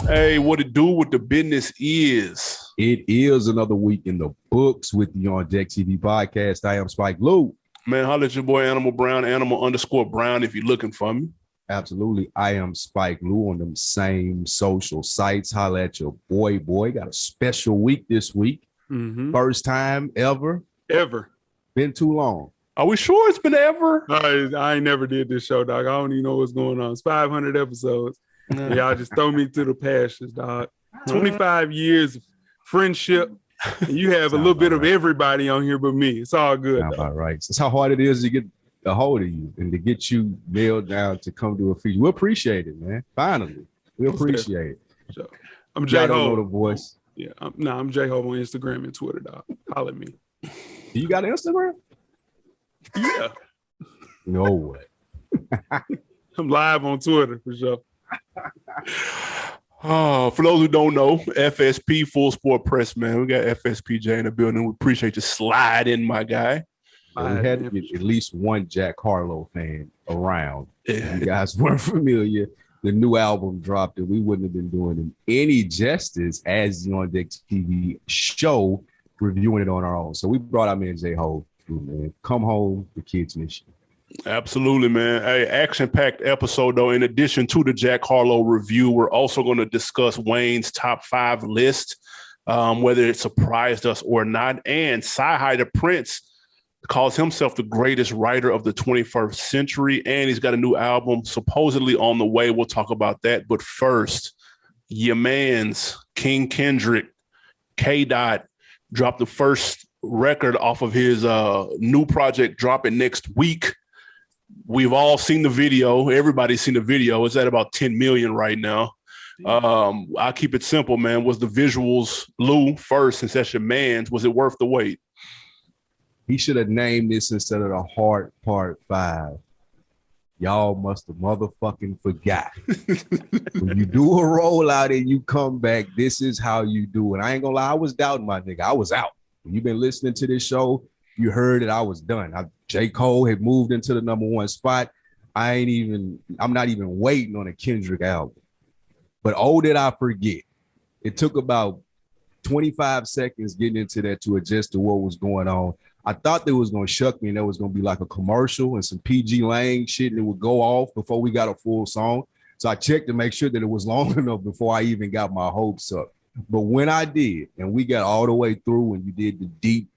Hey, what it do? What the business is? It is another week in the books with the On Deck TV podcast. I am Spike Lou. Man, holla at your boy Animal Brown, Animal_Brown if you're looking for me. Absolutely. I am Spike Lou on them same social sites. Holla at your boy. Got a special week this week. Mm-hmm. First time ever. Been too long. Are we sure it's been ever? I ain't never did this show, dog. I don't even know what's going on. It's 500 episodes. Y'all just throw me to the pastures, dog. 25 years of friendship. And you have a little bit of everybody on here but me. It's all good. All right. That's how hard it is to get a hold of you and to get you nailed down to come to a feature. We appreciate it, man. Finally. We appreciate it. So, I'm JaiHov. Know the voice. Yeah. I'm JaiHov on Instagram and Twitter, dog. Holla at me. Do you got an Instagram? Yeah. No way. I'm live on Twitter for sure. For those who don't know, FSP Full Sport Press, man. We got FSP J in the building. We appreciate you sliding, my guy. We had to get at least one Jack Harlow fan around. Yeah. You guys weren't familiar. The new album dropped, and we wouldn't have been doing him any justice as the On Deck TV show, reviewing it on our own. So we brought our man JaiHov through, man. Come home, the kids miss you. Absolutely, man. Hey, action-packed episode, though. In addition to the Jack Harlow review, we're also going to discuss Wayne's top 5 list, whether it surprised us or not. And Cyhi the Prince calls himself the greatest writer of the 21st century, and he's got a new album supposedly on the way. We'll talk about that. But first, your man's King Kendrick, K-Dot, dropped the first record off of his new project dropping next week. We've all seen the video. Everybody's seen the video. It's at about 10 million right now. I'll keep it simple, man. Was the visuals, Lou, first, since that's your man's, was it worth the wait? He should have named this instead of the Hard Part 5. Y'all must have motherfucking forgot. When you do a rollout and you come back, this is how you do it. I ain't gonna lie, I was doubting my nigga. I was out. When you've been listening to this show, you heard that I was done. J. Cole had moved into the #1 spot. I'm not even waiting on a Kendrick album. But oh, did I forget. It took about 25 seconds getting into that to adjust to what was going on. I thought they was going to shuck me and there was going to be like a commercial and some PG Lang shit and it would go off before we got a full song. So I checked to make sure that it was long enough before I even got my hopes up. But when I did, and we got all the way through and you did the deep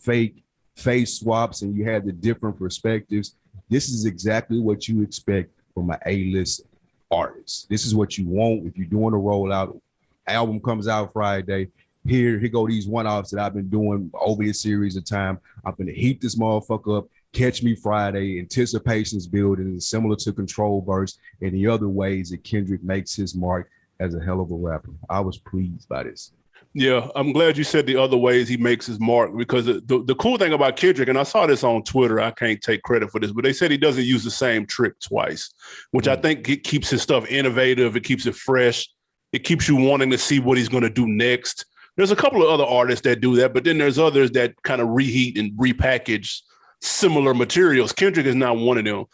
fake face swaps and you had the different perspectives, this is exactly what you expect from an A-list artist. This is what you want if you're doing a rollout. Album comes out Friday. Here go these one-offs that I've been doing over this series of time. I'm going to heat this motherfucker up. Catch me Friday. Anticipation's building, similar to Control Burst and the other ways that Kendrick makes his mark as a hell of a rapper. I was pleased by this. Yeah, I'm glad you said the other ways he makes his mark, because the cool thing about Kendrick, and I saw this on Twitter, I can't take credit for this, but they said he doesn't use the same trick twice, which I think it keeps his stuff innovative. It keeps it fresh. It keeps you wanting to see what he's going to do next. There's a couple of other artists that do that, but then there's others that kind of reheat and repackage similar materials. Kendrick is not one of them.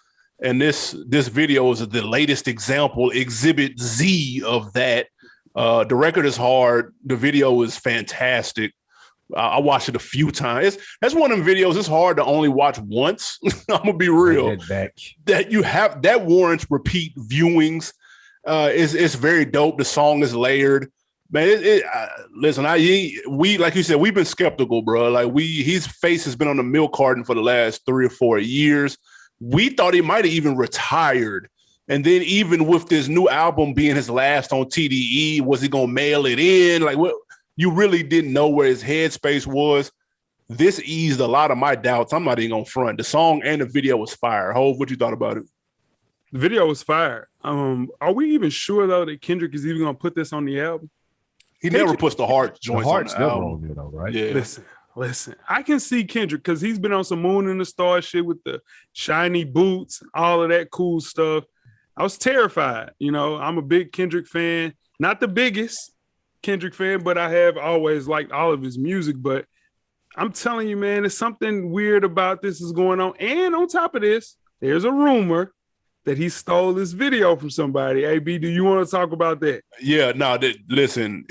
And this video is the latest example, Exhibit Z of that. The record is hard. The video is fantastic. I watched it a few times. That's one of them videos. It's hard to only watch once. I'm gonna be real. That warrants repeat viewings. It's very dope. The song is layered. Man, listen, we like you said, we've been skeptical, bro. Like his face has been on the milk carton for the last 3 or 4 years. We thought he might have even retired. And then even with this new album being his last on TDE, was he going to mail it in? Like, what? You really didn't know where his headspace was. This eased a lot of my doubts. I'm not even going to front. The song and the video was fire. Hov, what you thought about it? The video was fire. Are we even sure, though, that Kendrick is even going to put this on the album? He never puts the heart joints on the album. On there, though, right? Yeah. Listen. I can see Kendrick because he's been on some Moon and the Stars shit with the shiny boots, all of that cool stuff. I was terrified. You know, I'm a big Kendrick fan. Not the biggest Kendrick fan, but I have always liked all of his music. But I'm telling you, man, there's something weird about this is going on. And on top of this, there's a rumor that he stole this video from somebody. AB, do you want to talk about that? Yeah, no, listen,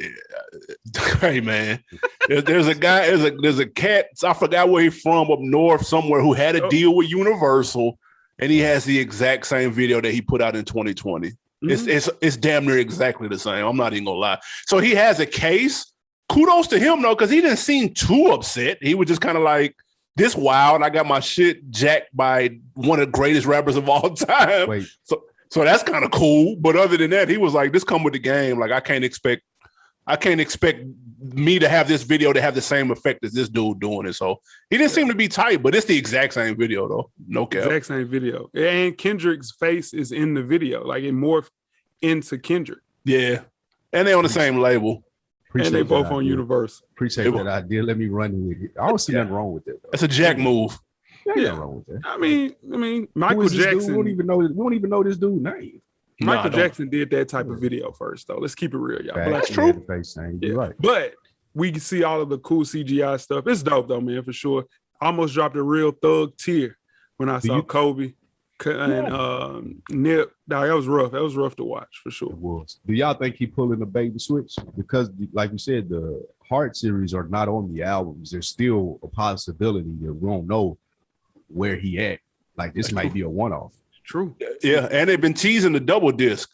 hey man, there's a guy, there's a cat, I forgot where he's from, up north somewhere, who had a deal with Universal, and he has the exact same video that he put out in 2020. It's damn near exactly the same. I'm not even gonna lie. So he has a case. Kudos to him though, because he didn't seem too upset. He was just kind of like, this wild. I got my shit jacked by one of the greatest rappers of all time. Wait. So that's kind of cool. But other than that, he was like, this come with the game. Like I can't expect me to have this video to have the same effect as this dude doing it. So he didn't seem to be tight, but it's the exact same video though. No cap. Exact same video. And Kendrick's face is in the video. Like it morphed into Kendrick. Yeah. And they're on the same label. And they both on Universal. Appreciate that idea. Let me run with it. I don't see nothing wrong with it. That's a Jack move. Nothing wrong with that. I mean, Michael Jackson. We don't even know this dude's name. Michael Jackson did that type of video first, though. Let's keep it real, y'all. That's true. You're right. But we can see all of the cool CGI stuff. It's dope though, man, for sure. I almost dropped a real thug tear when I saw Kobe and Nip. Dog, that was rough. That was rough to watch for sure. It was. Do y'all think he pulling the baby switch? Because, like you said, the Heart series are not on the albums. There's still a possibility that we don't know where he at. Like this might be a one-off. True. Yeah, and they've been teasing the double disc.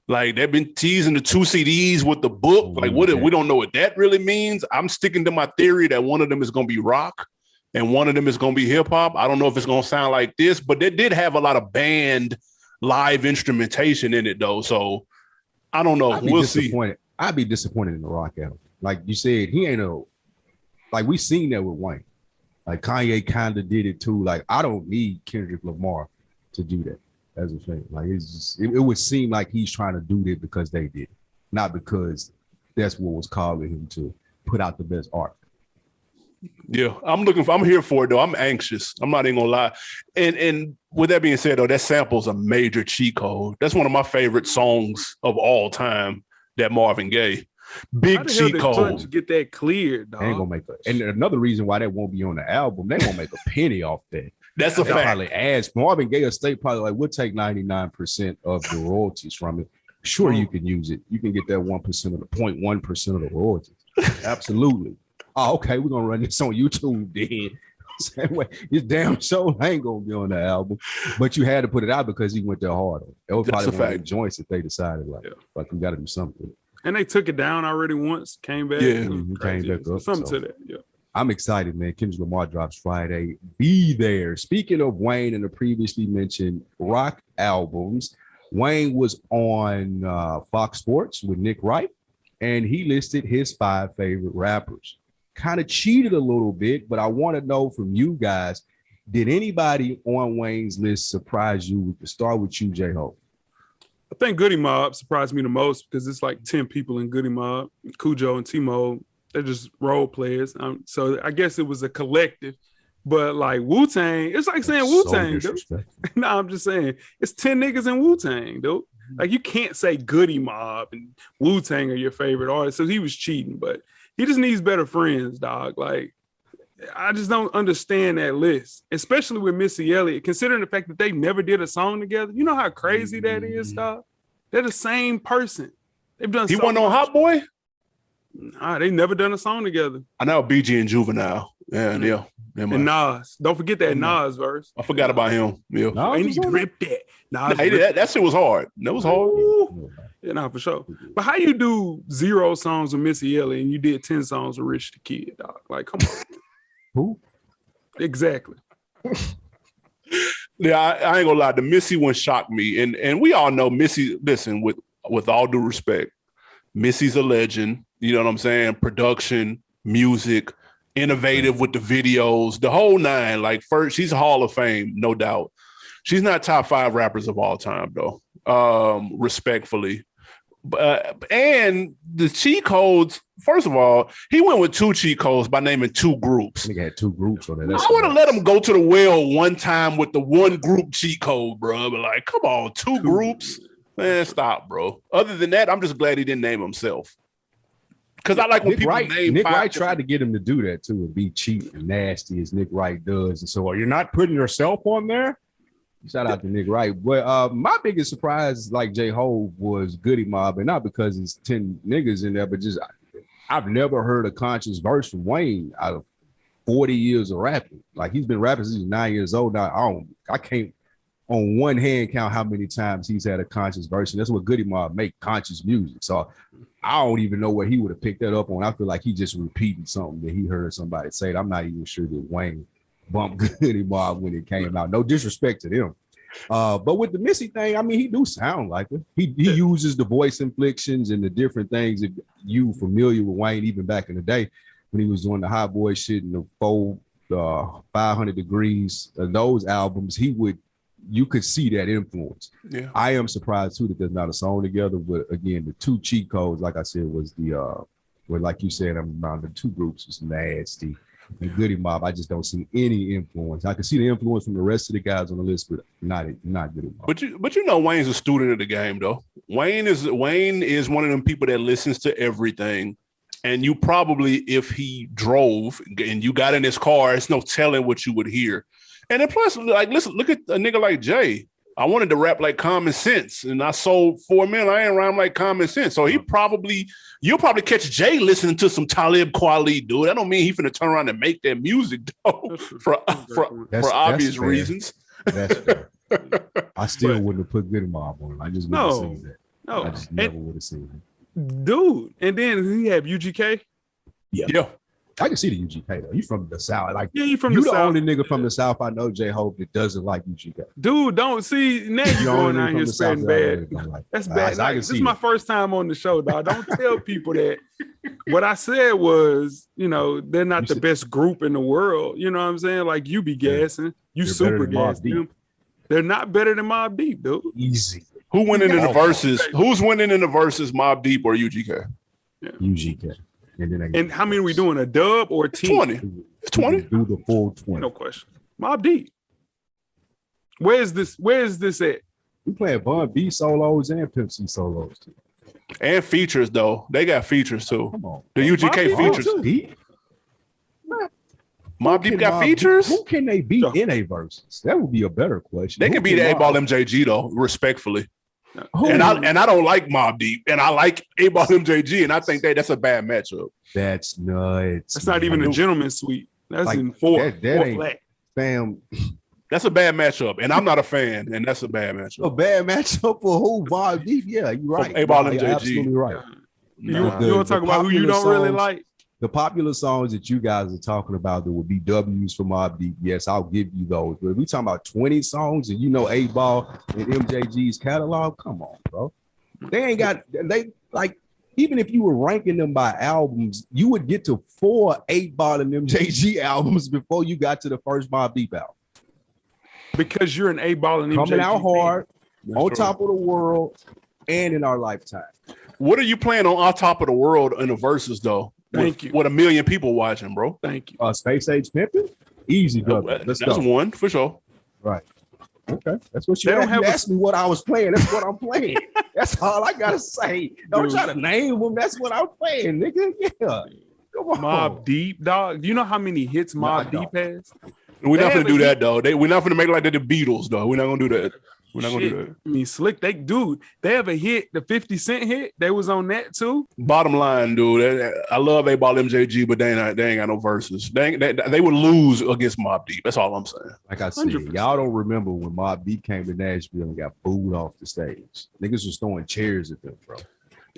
Like they've been teasing the 2 CDs with the book. Like we don't know what that really means. I'm sticking to my theory that one of them is going to be rock and one of them is going to be hip hop. I don't know if it's going to sound like this, but they did have a lot of band live instrumentation in it though. So I don't know. We'll see. I'd be disappointed in the rock album. Like you said, he ain't like we seen that with Wayne. Like Kanye kind of did it too. Like I don't need Kendrick Lamar to do that as a fan. Like it's just, it would seem like he's trying to do that because they did, not because that's what was calling him to put out the best art. Yeah, I'm here for it though. I'm anxious. I'm not even gonna lie. And with that being said though, that sample's a major cheat code. That's one of my favorite songs of all time, that Marvin Gaye. Big cheat code. To get that cleared, dog. Ain't gonna make and another reason why that won't be on the album, they won't make a penny off that. That's a fact. Probably ask Marvin Gaye estate probably like, we'll take 99% of the royalties from it. Sure, you can use it. You can get that 1% of the 0.1% of the royalties. Absolutely. Oh, okay, we're gonna run this on YouTube then. Same way, his damn show ain't gonna be on the album, but you had to put it out because he went there hard. That was probably one of the joints that they decided like we got to do something. And they took it down already once, came back. Yeah, he came back up. Something to that. Yeah. I'm excited, man. Kendrick Lamar drops Friday. Be there. Speaking of Wayne and the previously mentioned rock albums, Wayne was on Fox Sports with Nick Wright, and he listed his 5 favorite rappers. Kind of cheated a little bit, but I want to know from you guys, did anybody on Wayne's list surprise you? We could start with you, JaiHov. I think Goody Mob surprised me the most because it's like 10 people in Goody Mob. Cujo and T-Mo, they're just role players. So I guess it was a collective. But like Wu-Tang, it's like saying Wu-Tang, dude. No, I'm just saying it's 10 niggas in Wu-Tang, dude. Like you can't say Goody Mob and Wu-Tang are your favorite artists. So he was cheating, but he just needs better friends, dog. Like I just don't understand that list, especially with Missy Elliott, considering the fact that they never did a song together. You know how crazy that is, dog? They're the same person. They've done. He wasn't on Hot Boy? Nah, they never done a song together. I know BG and Juvenile. Yeah. And Nas. Don't forget that Nas verse. I forgot about him. Yeah. And he ripped that. That shit was hard. That was hard. Yeah, nah, for sure. But how you do 0 songs with Missy Elliott and you did 10 songs with Rich the Kid, dog? Like, come on. Who? Exactly. Yeah, I ain't gonna lie. The Missy one shocked me, and we all know Missy. Listen, with all due respect, Missy's a legend. You know what I'm saying? Production, music, innovative with the videos, the whole 9. Like first, she's a Hall of Fame, no doubt. She's not top 5 rappers of all time, though. Respectfully. And the cheat codes, first of all, he went with 2 cheat codes by naming 2 groups. I think I had 2 groups on that. I would have let him go to the well one time with the 1 group cheat code, bro. But like, come on, 2 groups? Man, stop, bro. Other than that, I'm just glad he didn't name himself. Because I like when people name Nick Wright tried to get him to do that too and be cheap and nasty as Nick Wright does. And so, you're not putting yourself on there? Shout out to Nick Wright. But my biggest surprise, like JaiHov, was Goody Mob, and not because it's 10 niggas in there, but just I've never heard a conscious verse from Wayne out of 40 years of rapping. Like he's been rapping since he's 9 years old. Now I can't on one hand count how many times he's had a conscious verse, and that's what Goody Mob make, conscious music. So I don't even know where he would have picked that up on. I feel like he just repeating something that he heard somebody say. I'm not even sure that Wayne bumped Goody Mob when it came out. No disrespect to them. But with the Missy thing, I mean, he do sound like it. He uses the voice inflections and the different things. If you familiar with Wayne, even back in the day when he was doing the Hot Boy shit and the 500 Degrees, those albums, you could see that influence. Yeah. I am surprised too that there's not a song together. But again, the two cheat codes, like I said, was where like you said, around the two groups was Nasty and Goody Mob. I just don't see any influence. I can see the influence from the rest of the guys on the list, but not Goody Mob. But you know, Wayne's a student of the game, though. Wayne is one of them people that listens to everything. And you probably, if he drove and you got in his car, it's no telling what you would hear. And then plus, like, listen, look at a nigga like Jay. I wanted to rap like Common Sense, and I sold 4 million. I ain't rhyme like Common Sense. So you'll probably catch Jay listening to some Talib Kweli, dude. That don't mean he finna turn around and make that music, though, for obvious reasons. That's fair. I still wouldn't have put Goody Mob on him. I just wouldn't have seen that. No, I just never would have seen him. Dude, and then he have UGK. Yeah. I can see the UGK though. You from the South, like you from the South. You the only nigga from the South I know, JaiHov, that doesn't like UGK. Dude, don't see now you going out here spreading bad. That's bad. This is my first time on the show, dog. Don't tell people that. What I said was, they're not the best group in the world. You know what I'm saying? Like you be gassing, you super gassing. They're not better than Mobb Deep, dude. Easy. Who winning in the verses? Who's winning in the verses? Mobb Deep or UGK? Yeah. UGK. And how many are we doing? A dub or a team? 20. It's 20. Do the full 20. No question. Mobb Deep. Where is this at? We playing Bun B solos and Pimp C solos too. And features though. They got features too. Come on. The UGK features. Mobb Deep got features? Who can they beat in a versus? That would be a better question. They can beat A-Ball MJG though, respectfully. And I don't like Mobb Deep, and I like A-Ball MJG, and I think that's a bad matchup. That's nuts. That's not even a gentleman's suite. That's like, in four flat. Fam. That's a bad matchup, and I'm not a fan, and that's a bad matchup. A bad matchup for who? Mobb Deep? Yeah, you're right. A-Ball MJG. You're absolutely right. You want to talk about who you don't really like? The popular songs that you guys are talking about that would be W's for Mobb Deep, yes, I'll give you those. But if we talking about 20 songs and A-Ball and MJG's catalog, come on, bro. They even if you were ranking them by albums, you would get to 4 A-Ball and MJG albums before you got to the first Mobb Deep album. Because you're an A-Ball and MJG. Coming out hard, on top of the world, and in our lifetime. What are you playing on top of the world in the verses, though? Thank you. With 1 million people watching, bro. Thank you. Space Age Pimpin'? Easy, brother. That's one for sure. Right. Okay. That's what you asked me what I was playing. That's what I'm playing. That's all I gotta say. Don't try to name them. That's what I'm playing, nigga. Yeah. Come on. Mobb Deep, dog. Do you know how many hits Mobb Deep has? We're not gonna do that, though. We're not gonna make it like the Beatles, though. We're not gonna do that. We're not gonna do that. I mean, Slick, they have a hit, the 50 Cent hit. They was on that too. Bottom line, dude, I love A-Ball MJG, but they ain't got no verses. They would lose against Mobb Deep. That's all I'm saying. Like I said, 100%. Y'all don't remember when Mobb Deep came to Nashville and got booed off the stage. Niggas was throwing chairs at them, bro.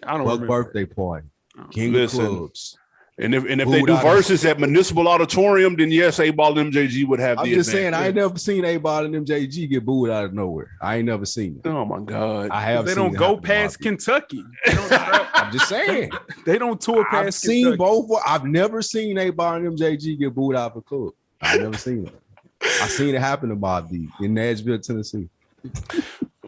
I don't remember. Birthday party, King of Clubs. And if they do verses at Municipal Auditorium, then yes, A-Ball and MJG would have the advantage. I'm just saying, I ain't never seen A-Ball and MJG get booed out of nowhere. I ain't never seen it. Oh my God. I have. They don't go past Kentucky. I'm just saying. They don't tour past I've seen both. I've never seen A-Ball and MJG get booed out of a club. I've never seen it. I seen it happen to Mobb Deep in Nashville, Tennessee.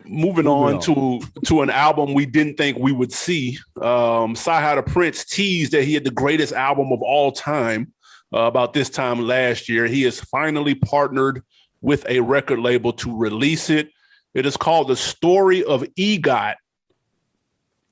Moving on to an album we didn't think we would see. Cyhi the Prince teased that he had the greatest album of all time about this time last year. He has finally partnered with a record label to release it. It is called The Story of Egot,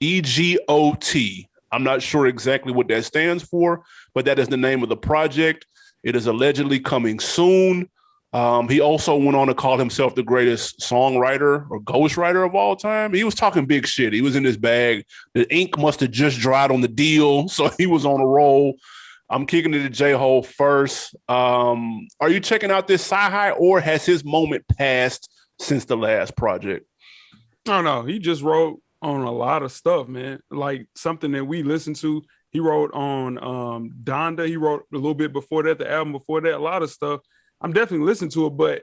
EGOT. I'm not sure exactly what that stands for, but that is the name of the project. It is allegedly coming soon. He also went on to call himself the greatest songwriter or ghostwriter of all time. He was talking big shit. He was in his bag. The ink must have just dried on the deal, so he was on a roll. I'm kicking it to JaiHov first. Are you checking out this Cyhi, or has his moment passed since the last project? Oh no, he just wrote on a lot of stuff, man. Like something that we listened to. He wrote on Donda. He wrote a little bit before that, the album before that, a lot of stuff. I'm definitely listening to it, but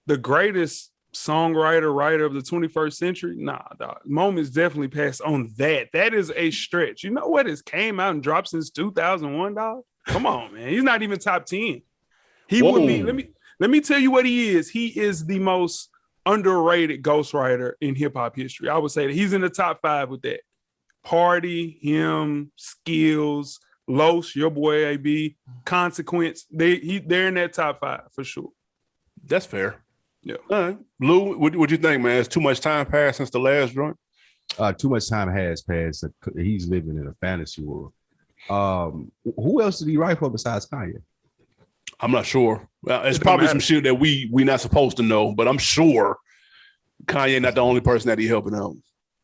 the greatest songwriter, writer of the 21st century, nah, dog. Moment's definitely passed on that. That is a stretch. You know what has came out and dropped since 2001, dog? Come on, man. He's not even top 10. He would be, let me tell you what he is. He is the most underrated ghostwriter in hip-hop history. I would say that he's in the top 5 with that. Party, him, Skills, Los, your boy AB, Consequence. They're in that top 5 for sure. That's fair. Yeah. All right. Lou, what you think, man? Has too much time passed since the last joint? Too much time has passed. He's living in a fantasy world. Who else did he write for besides Kanye? I'm not sure. Well, it's probably some shit that we not supposed to know, but I'm sure Kanye not the only person that he helping out.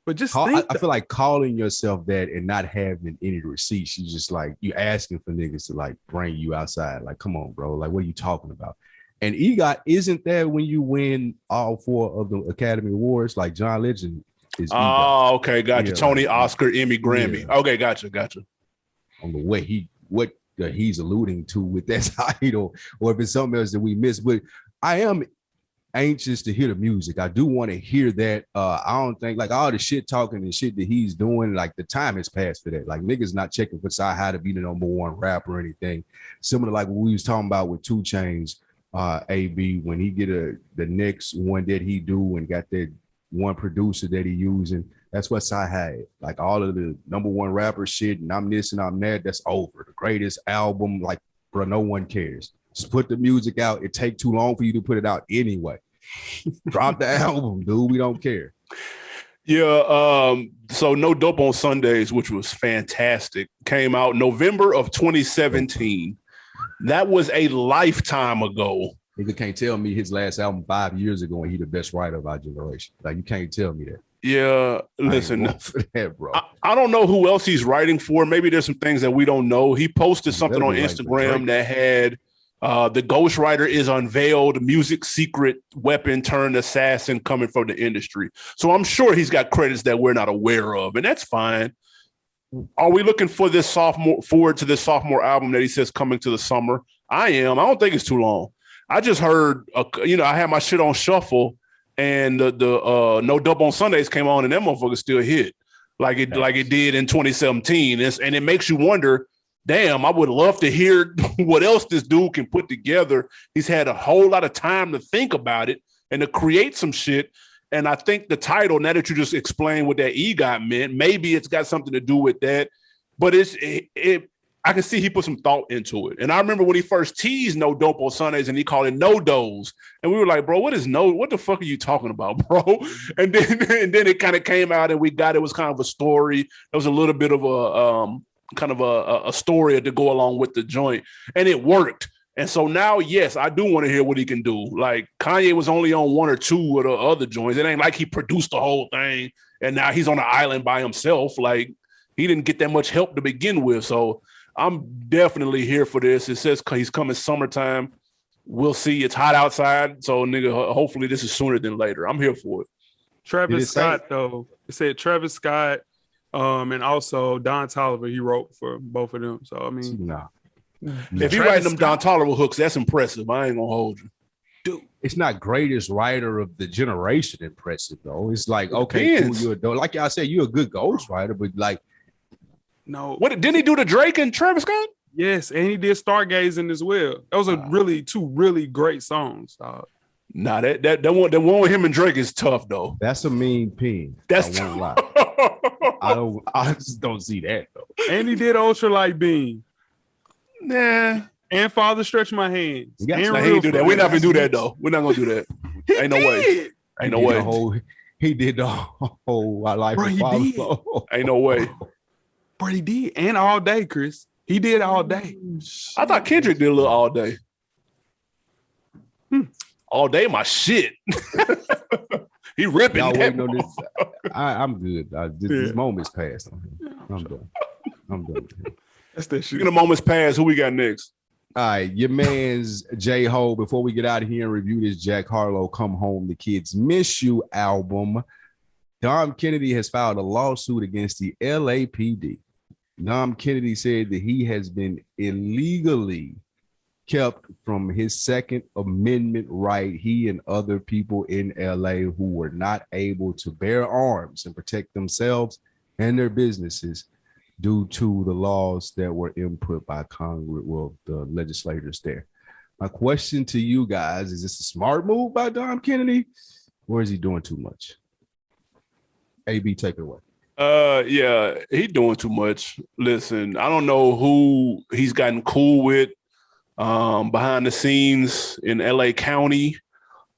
But just I feel like calling yourself that and not having any receipts, you just like, you asking for niggas to like bring you outside. Like, come on, bro. Like, what are you talking about? And EGOT isn't there when you win all 4 of the Academy Awards. Like John Legend is EGOT. Oh, okay, gotcha. Yeah, Tony, like, Oscar, Emmy, Grammy. Yeah. Okay, gotcha. On the way what he's alluding to with that title, or if it's something else that we missed. But I am anxious to hear the music. I do want to hear that. I don't think like all the shit talking and shit that he's doing, like the time has passed for that. Like niggas not checking for Cyhi to be the #1 rapper or anything. Similar like what we was talking about with 2 Chainz, AB, when he get the next one that he do and got that one producer that he using. That's what Cyhi, like all of the #1 rapper shit, and I'm this and I'm that, that's over. The greatest album, like, bro, no one cares. Just put the music out. It take too long for you to put it out anyway. Drop the album, dude. We don't care. Yeah. So No Dope on Sundays, which was fantastic, came out November of 2017. That was a lifetime ago. Nigga can't tell me his last album 5 years ago and he the best writer of our generation. Like, you can't tell me that. Yeah, listen, that, bro. I don't know who else he's writing for. Maybe there's some things that we don't know. He posted something on Instagram that had the ghostwriter is unveiled, music secret weapon turned assassin coming from the industry. So I'm sure he's got credits that we're not aware of, and that's fine. Are we looking for this forward to this sophomore album that he says coming to the summer? I am. I don't think it's too long. I just heard, I had my shit on shuffle, and the No Dope on Sundays came on, and that motherfucker still hit like it did in 2017. And it makes you wonder, damn, I would love to hear what else this dude can put together. He's had a whole lot of time to think about it and to create some shit. And I think the title, now that you just explained what that EGOT meant, maybe it's got something to do with that. But I can see he put some thought into it. And I remember when he first teased No Dope on Sundays and he called it No Doze. And we were like, bro, what the fuck are you talking about, bro? And then it kind of came out and we got, it was kind of a story. It was a little bit of a story to go along with the joint, and it worked. And so now, yes, I do want to hear what he can do. Like, Kanye was only on 1 or 2 of the other joints. It ain't like he produced the whole thing and now he's on an island by himself. Like, he didn't get that much help to begin with. So I'm definitely here for this. It says he's coming summertime. We'll see. It's hot outside. So, nigga, hopefully this is sooner than later. I'm here for it. Travis Scott, though. It said Travis Scott and also Don Toliver, he wrote for both of them. So, I mean. Nah. If he writing them Don Toliver hooks, that's impressive. I ain't going to hold you. Dude, it's not greatest writer of the generation impressive, though. It's like, okay, cool, you're a, like y'all said, you're a good ghostwriter, but like, no. What didn't he do to Drake and Travis Scott? Yes, and he did Stargazing as well. Those are two really great songs. Nah, that one with him and Drake is tough though. That's a mean pin. That's I won't lie. I just don't see that though. And he did Ultralight Beam. Nah. And Father Stretch My Hands. He ain't do that. We're not gonna do that though. We're not gonna do that. Ain't no way. Ain't no way. He did the whole life. Bro, he did. Ain't no way. Bro, he did. And All Day, Chris. He did All Day. I thought Kendrick did a little All Day. All day, my shit. He ripping. Y'all that waiting on this. I'm good. This moment's passed on him. I'm done. That's that shit. Speaking of moments past, who we got next? All right, your man's JaiHov. Before we get out of here and review this Jack Harlow "Come Home, the Kids Miss You" album, Dom Kennedy has filed a lawsuit against the LAPD. Dom Kennedy said that he has been illegally kept from his Second Amendment right, he and other people in LA who were not able to bear arms and protect themselves and their businesses due to the laws that were input by Congress, well, the legislators there. My question to you guys, is this a smart move by Dom Kennedy, or is he doing too much? AB, take it away. Yeah, he doing too much. Listen, I don't know who he's gotten cool with behind the scenes in LA County,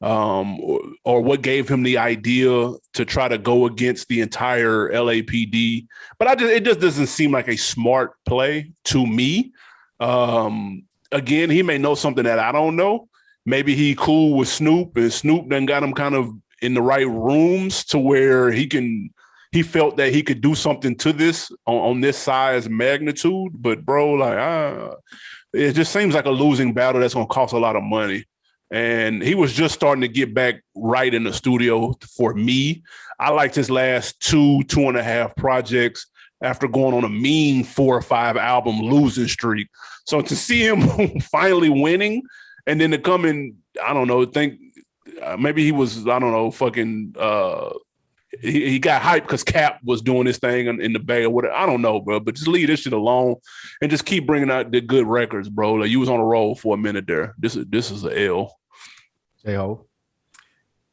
or what gave him the idea to try to go against the entire LAPD. But it just doesn't seem like a smart play to me. Again, he may know something that I don't know. Maybe he cool with Snoop, and Snoop done got him kind of in the right rooms to where he felt that he could do something to this on this size magnitude. But bro, like, it just seems like a losing battle that's going to cost a lot of money. And he was just starting to get back right in the studio for me. I liked his last 2.5 projects after going on a mean 4 or 5 album losing streak. So to see him finally winning, and then to come in, I don't know, maybe he was, I don't know, fucking, he got hyped because Cap was doing this thing in the Bay or whatever. I don't know, bro, but just leave this shit alone and just keep bringing out the good records, bro. Like, you was on a roll for a minute there. This is an L. JaiHov.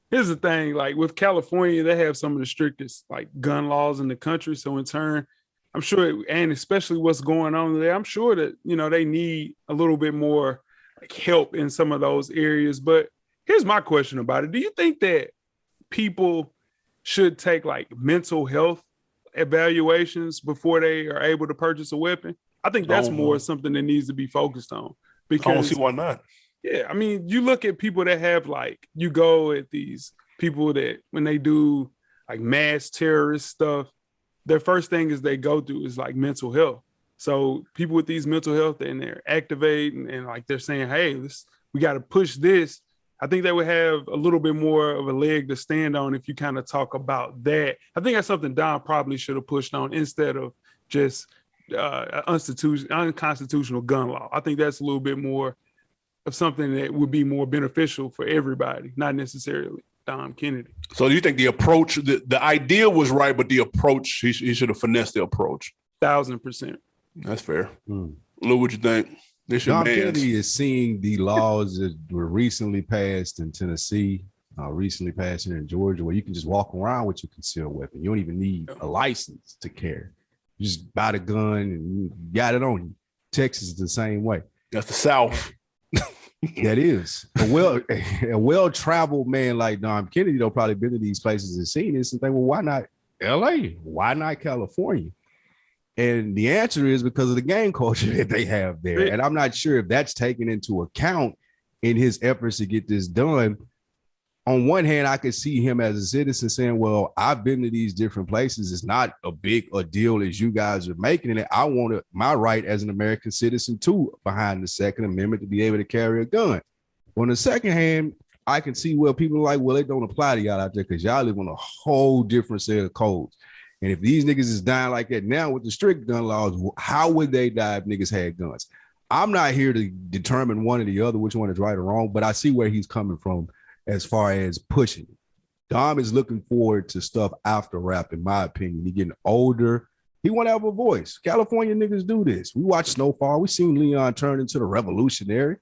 Here's the thing, like with California, they have some of the strictest like gun laws in the country. So in turn, I'm sure, and especially what's going on there, I'm sure that, they need a little bit more like help in some of those areas. But here's my question about it. Do you think that people should take like mental health evaluations before they are able to purchase a weapon? I think that's more something that needs to be focused on. Because I don't see why not. Yeah, I mean, you look at people that have like, you go at these people that when they do like mass terrorist stuff, their first thing is they go through is like mental health. So people with these mental health and they're activating and like they're saying, hey, we got to push this. I think they would have a little bit more of a leg to stand on if you kind of talk about that. I think that's something Don probably should have pushed on instead of just unconstitutional gun law. I think that's a little bit more of something that would be more beneficial for everybody, not necessarily Dom Kennedy. So you think the approach, the idea was right, but the approach, he should have finessed the approach. 1,000%. That's fair. Lou, what you think? Dom Kennedy is seeing the laws that were recently passed in Tennessee, recently passed here in Georgia, where you can just walk around with your concealed weapon. You don't even need a license to carry. You just buy the gun and you got it on you. Texas is the same way. That's the South. That is a well-traveled man like Dom Kennedy, though, probably been to these places and seen this and think, well, why not LA? Why not California? And the answer is because of the gang culture that they have there. And I'm not sure if that's taken into account in his efforts to get this done. On one hand, I could see him as a citizen saying, well, I've been to these different places. It's not a big a deal as you guys are making it. I want my right as an American citizen too, behind the Second Amendment, to be able to carry a gun. On the second hand, I can see where people are like, well, it don't apply to y'all out there because y'all live on a whole different set of codes. And if these niggas is dying like that now with the strict gun laws, how would they die if niggas had guns? I'm not here to determine one or the other, which one is right or wrong, but I see where he's coming from as far as pushing. Dom is looking forward to stuff after rap, in my opinion. He's getting older. He want to have a voice. California niggas do this. We watch Snowfall. We seen Leon turn into the revolutionary.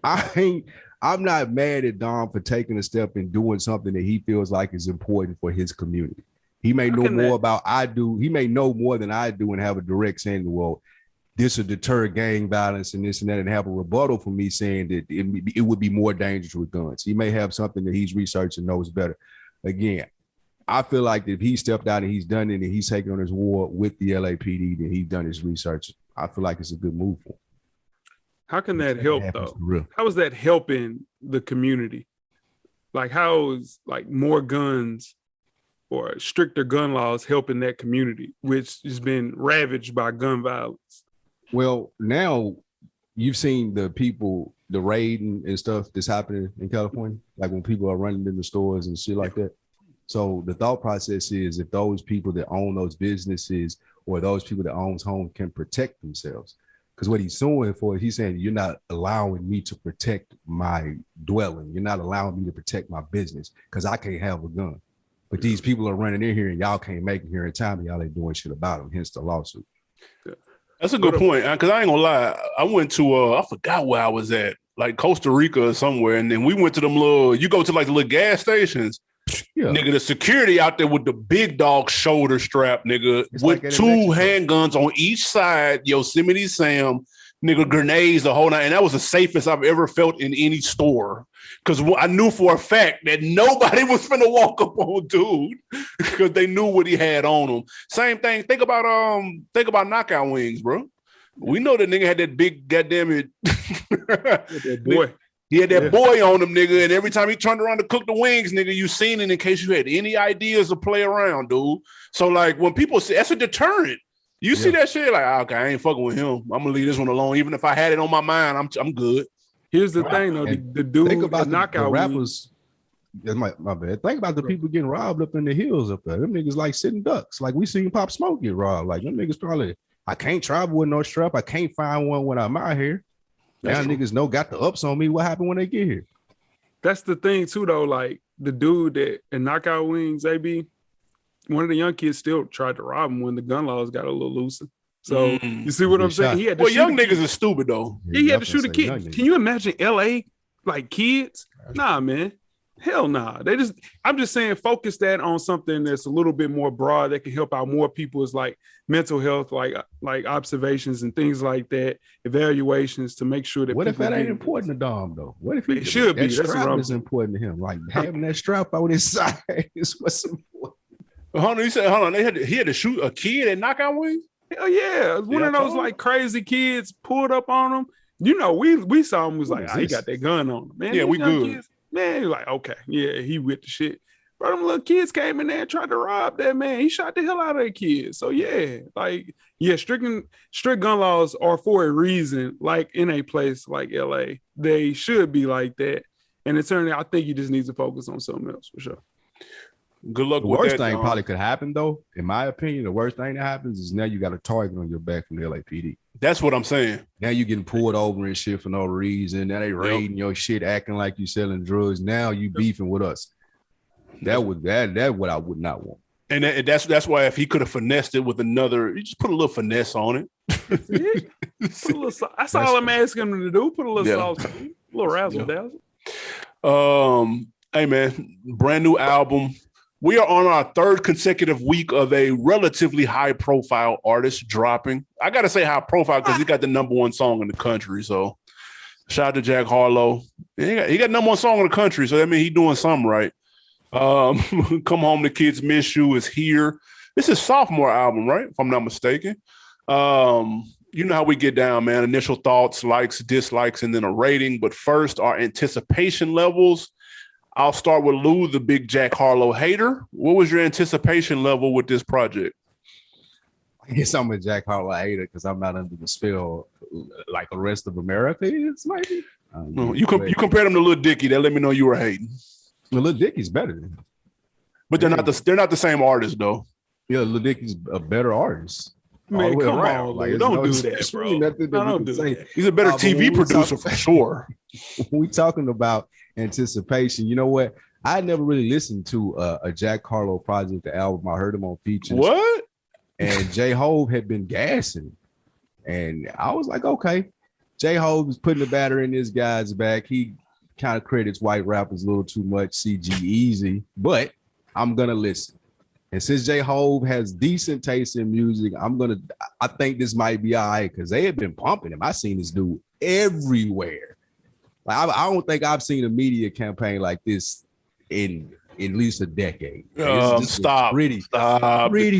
I'm not mad at Dom for taking a step and doing something that he feels like is important for his community. He may know more about I do. He may know more than I do and have a direct saying, well, this will deter gang violence and this and that, and have a rebuttal for me saying that it would be more dangerous with guns. He may have something that he's researched and knows better. Again, I feel like if he stepped out and he's done it and he's taken on his war with the LAPD, then he's done his research. I feel like it's a good move for him. How can that help happens though? for real. How is that helping the community? Like, how is like more guns or stricter gun laws helping that community, which has been ravaged by gun violence? Well, now you've seen the people, the raiding and stuff that's happening in California, like when people are running in the stores and shit like that. So the thought process is if those people that own those businesses or those people that owns homes can protect themselves. Because what he's suing for, he's saying, you're not allowing me to protect my dwelling. You're not allowing me to protect my business because I can't have a gun. But these people are running in here and y'all can't make it here in time and y'all ain't doing shit about them, hence the lawsuit. That's a good point, because I ain't gonna lie. I went to I forgot where I was at, like Costa Rica or somewhere, and then we went to them little. You go to like the little gas stations, nigga. The security out there with the big dog shoulder strap, nigga, it's with like 2 handguns on each side. Yosemite Sam, nigga, grenades, the whole night, and that was the safest I've ever felt in any store. Because I knew for a fact that nobody was finna walk up on dude because they knew what he had on him. Same thing. Think about knockout wings, bro. We know that nigga had that big goddamn it. That boy. He had that boy on him, nigga. And every time he turned around to cook the wings, nigga, you seen it in case you had any ideas to play around, dude. So like when people say that's a deterrent. You see that shit, like, okay, I ain't fucking with him. I'm gonna leave this one alone. Even if I had it on my mind, I'm good. Here's the thing, though. The dude, think about knockout the rappers. My bad. Think about the people getting robbed up in the hills up there. Them niggas like sitting ducks. Like we seen Pop Smoke get robbed. Like them niggas probably, I can't travel with no strap. I can't find one when I'm out here. Now niggas know got the ups on me. What happened when they get here? That's the thing too, though. Like the dude that in knockout wings, AB, one of the young kids still tried to rob him when the gun laws got a little looser. So you see what I'm saying? He had to young niggas are stupid though. He had to shoot a kid. Can you imagine LA like kids? Nah, man. Hell nah. I'm just saying focus that on something that's a little bit more broad that can help out more people is like mental health, like observations and things like that, evaluations to make sure that what if that ain't important to Dom though? What if it should be? That strap is important to him. Like having that strap on his side is what's important. Hold on. He had to shoot a kid at knockout wings? Hell yeah. One of those like crazy kids pulled up on him. You know, we saw him was like, he got that gun on him. Man, yeah, we good. Kids, man, he was like, okay, yeah, he with the shit. But them little kids came in there and tried to rob that man. He shot the hell out of that kid. So yeah, like, yeah, strict gun laws are for a reason, like in a place like LA. They should be like that. And it's certainly, I think he just needs to focus on something else for sure. Good luck the with worst that, thing probably could happen though, in my opinion, the worst thing that happens is now you got a target on your back from the LAPD. That's what I'm saying. Now you getting pulled over and shit for no reason. Now they raiding your shit, acting like you selling drugs. Now you beefing with us. That's what I would not want. And that's why if he could have finessed it with another, you just put a little finesse on it. That's all I'm asking him to do. Put a little sauce, a little razzle dazzle. Hey man, brand new album. We are on our 3rd consecutive week of a relatively high-profile artist dropping. I got to say high-profile because he got the #1 song in the country. So shout out to Jack Harlow. He got #1 song in the country, so that means he's doing something right. Come Home, The Kids Miss You is here. This is sophomore album, right? If I'm not mistaken. You know how we get down, man. Initial thoughts, likes, dislikes, and then a rating. But first, our anticipation levels. I'll start with Lou, the big Jack Harlow hater. What was your anticipation level with this project? I guess I'm a Jack Harlow hater because I'm not under the spell like the rest of America is, maybe. You compared him to Lil Dicky. That let me know you were hating. Well, Lil Dicky's better than him. But they're not the same artist, though. Yeah, Lil Dicky's a better artist. Man, come on, like, don't do that, bro. Don't do that. He's a better TV producer for sure. When we talking about anticipation, you know what? I never really listened to a Jack Harlow project, the album. I heard him on features. What? And JaiHov had been gassing. And I was like, okay. JaiHov is putting the batter in this guy's back. He kind of credits white rappers a little too much, CG Easy, but I'm going to listen. And since JaiHov has decent taste in music, I think this might be all right because they have been pumping him. I seen this dude everywhere. Like I don't think I've seen a media campaign like this in at least a decade. This Stop. Pretty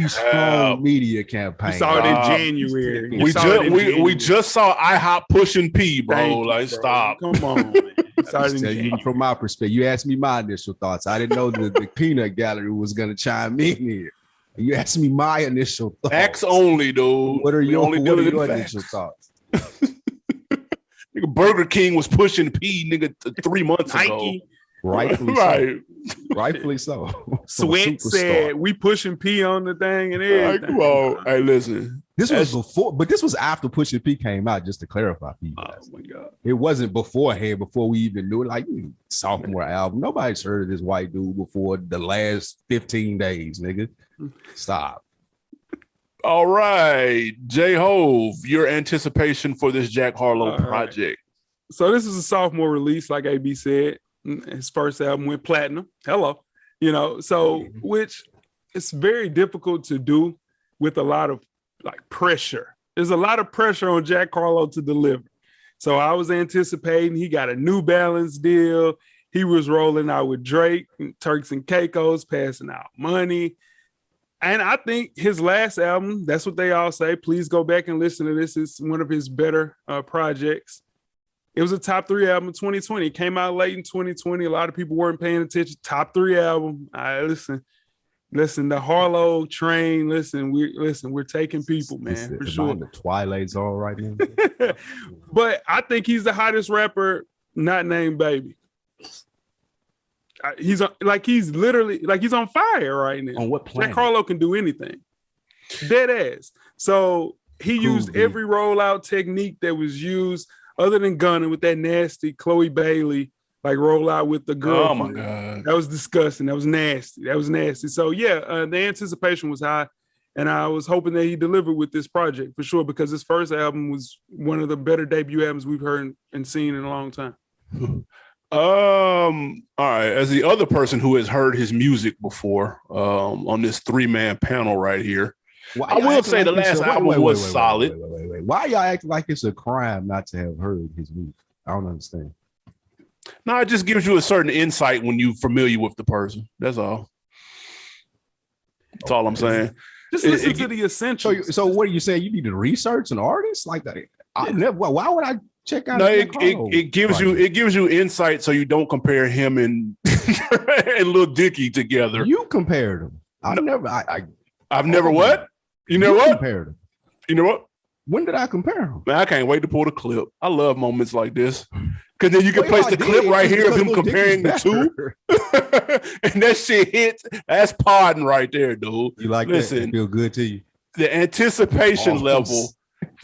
strong media campaign. We saw it in January. We just saw IHOP pushing P, bro. Like, bro. Stop. Come on, man. You from my perspective, you asked me my initial thoughts. I didn't know the peanut gallery was going to chime in here. You asked me my initial thoughts. Facts only, dude. What are your initial thoughts? Nigga, Burger King was pushing P, nigga, 3 months ago. Rightfully so. Rightfully so. Sweat said we pushing P on the thing and everything. Come on. Hey, listen. This was before, but this was after Pushing P came out, just to clarify for you guys. Oh my God. It wasn't beforehand, before we even knew it. Like, sophomore album. Nobody's heard of this white dude before the last 15 days, nigga. Stop. All right. JaiHov, your anticipation for this Jack Harlow project. Right. So this is a sophomore release, like AB said. His first album went platinum. Hello. Which it's very difficult to do with a lot of like pressure. There's a lot of pressure on Jack Harlow to deliver. So I was anticipating he got a New Balance deal. He was rolling out with Drake, and Turks and Caicos, passing out money. And I think his last album, that's what they all say. Please go back and listen to this. It's one of his better projects. It was a top 3 album in 2020. It came out late in 2020. A lot of people weren't paying attention. Top 3 album. Listen, the Harlow train. We're taking people, man, for sure. The Twilight Zone right now. But I think he's the hottest rapper not named Baby. He's literally he's on fire right now. On what planet? Jack Harlow can do anything. Dead ass. So he used every rollout technique that was used other than Gunna with that nasty Chloe Bailey rollout with the girl. Oh my God. That was disgusting. That was nasty. So yeah, the anticipation was high. And I was hoping that he delivered with this project for sure, because his first album was one of the better debut albums we've heard and seen in a long time. All right. As the other person who has heard his music before, on this 3-man panel right here, I will say the last album was solid. Wait. Why y'all acting like it's a crime not to have heard his music? I don't understand. No, it just gives you a certain insight when you're familiar with the person. That's all. That's all I'm saying. Just listen to the essentials. So what are you saying? You need to research an artist like that? Why would I check out? No, it gives you insight, so you don't compare him and and Lil Dicky together. You compared them. I've never what? You know what? Compared them. You know what? When did I compare them? Man, I can't wait to pull the clip. I love moments like this. Because then you can place the clip right here of him comparing the two. And that shit hits. That's podding right there, dude. You like that? It feel good to you? The anticipation level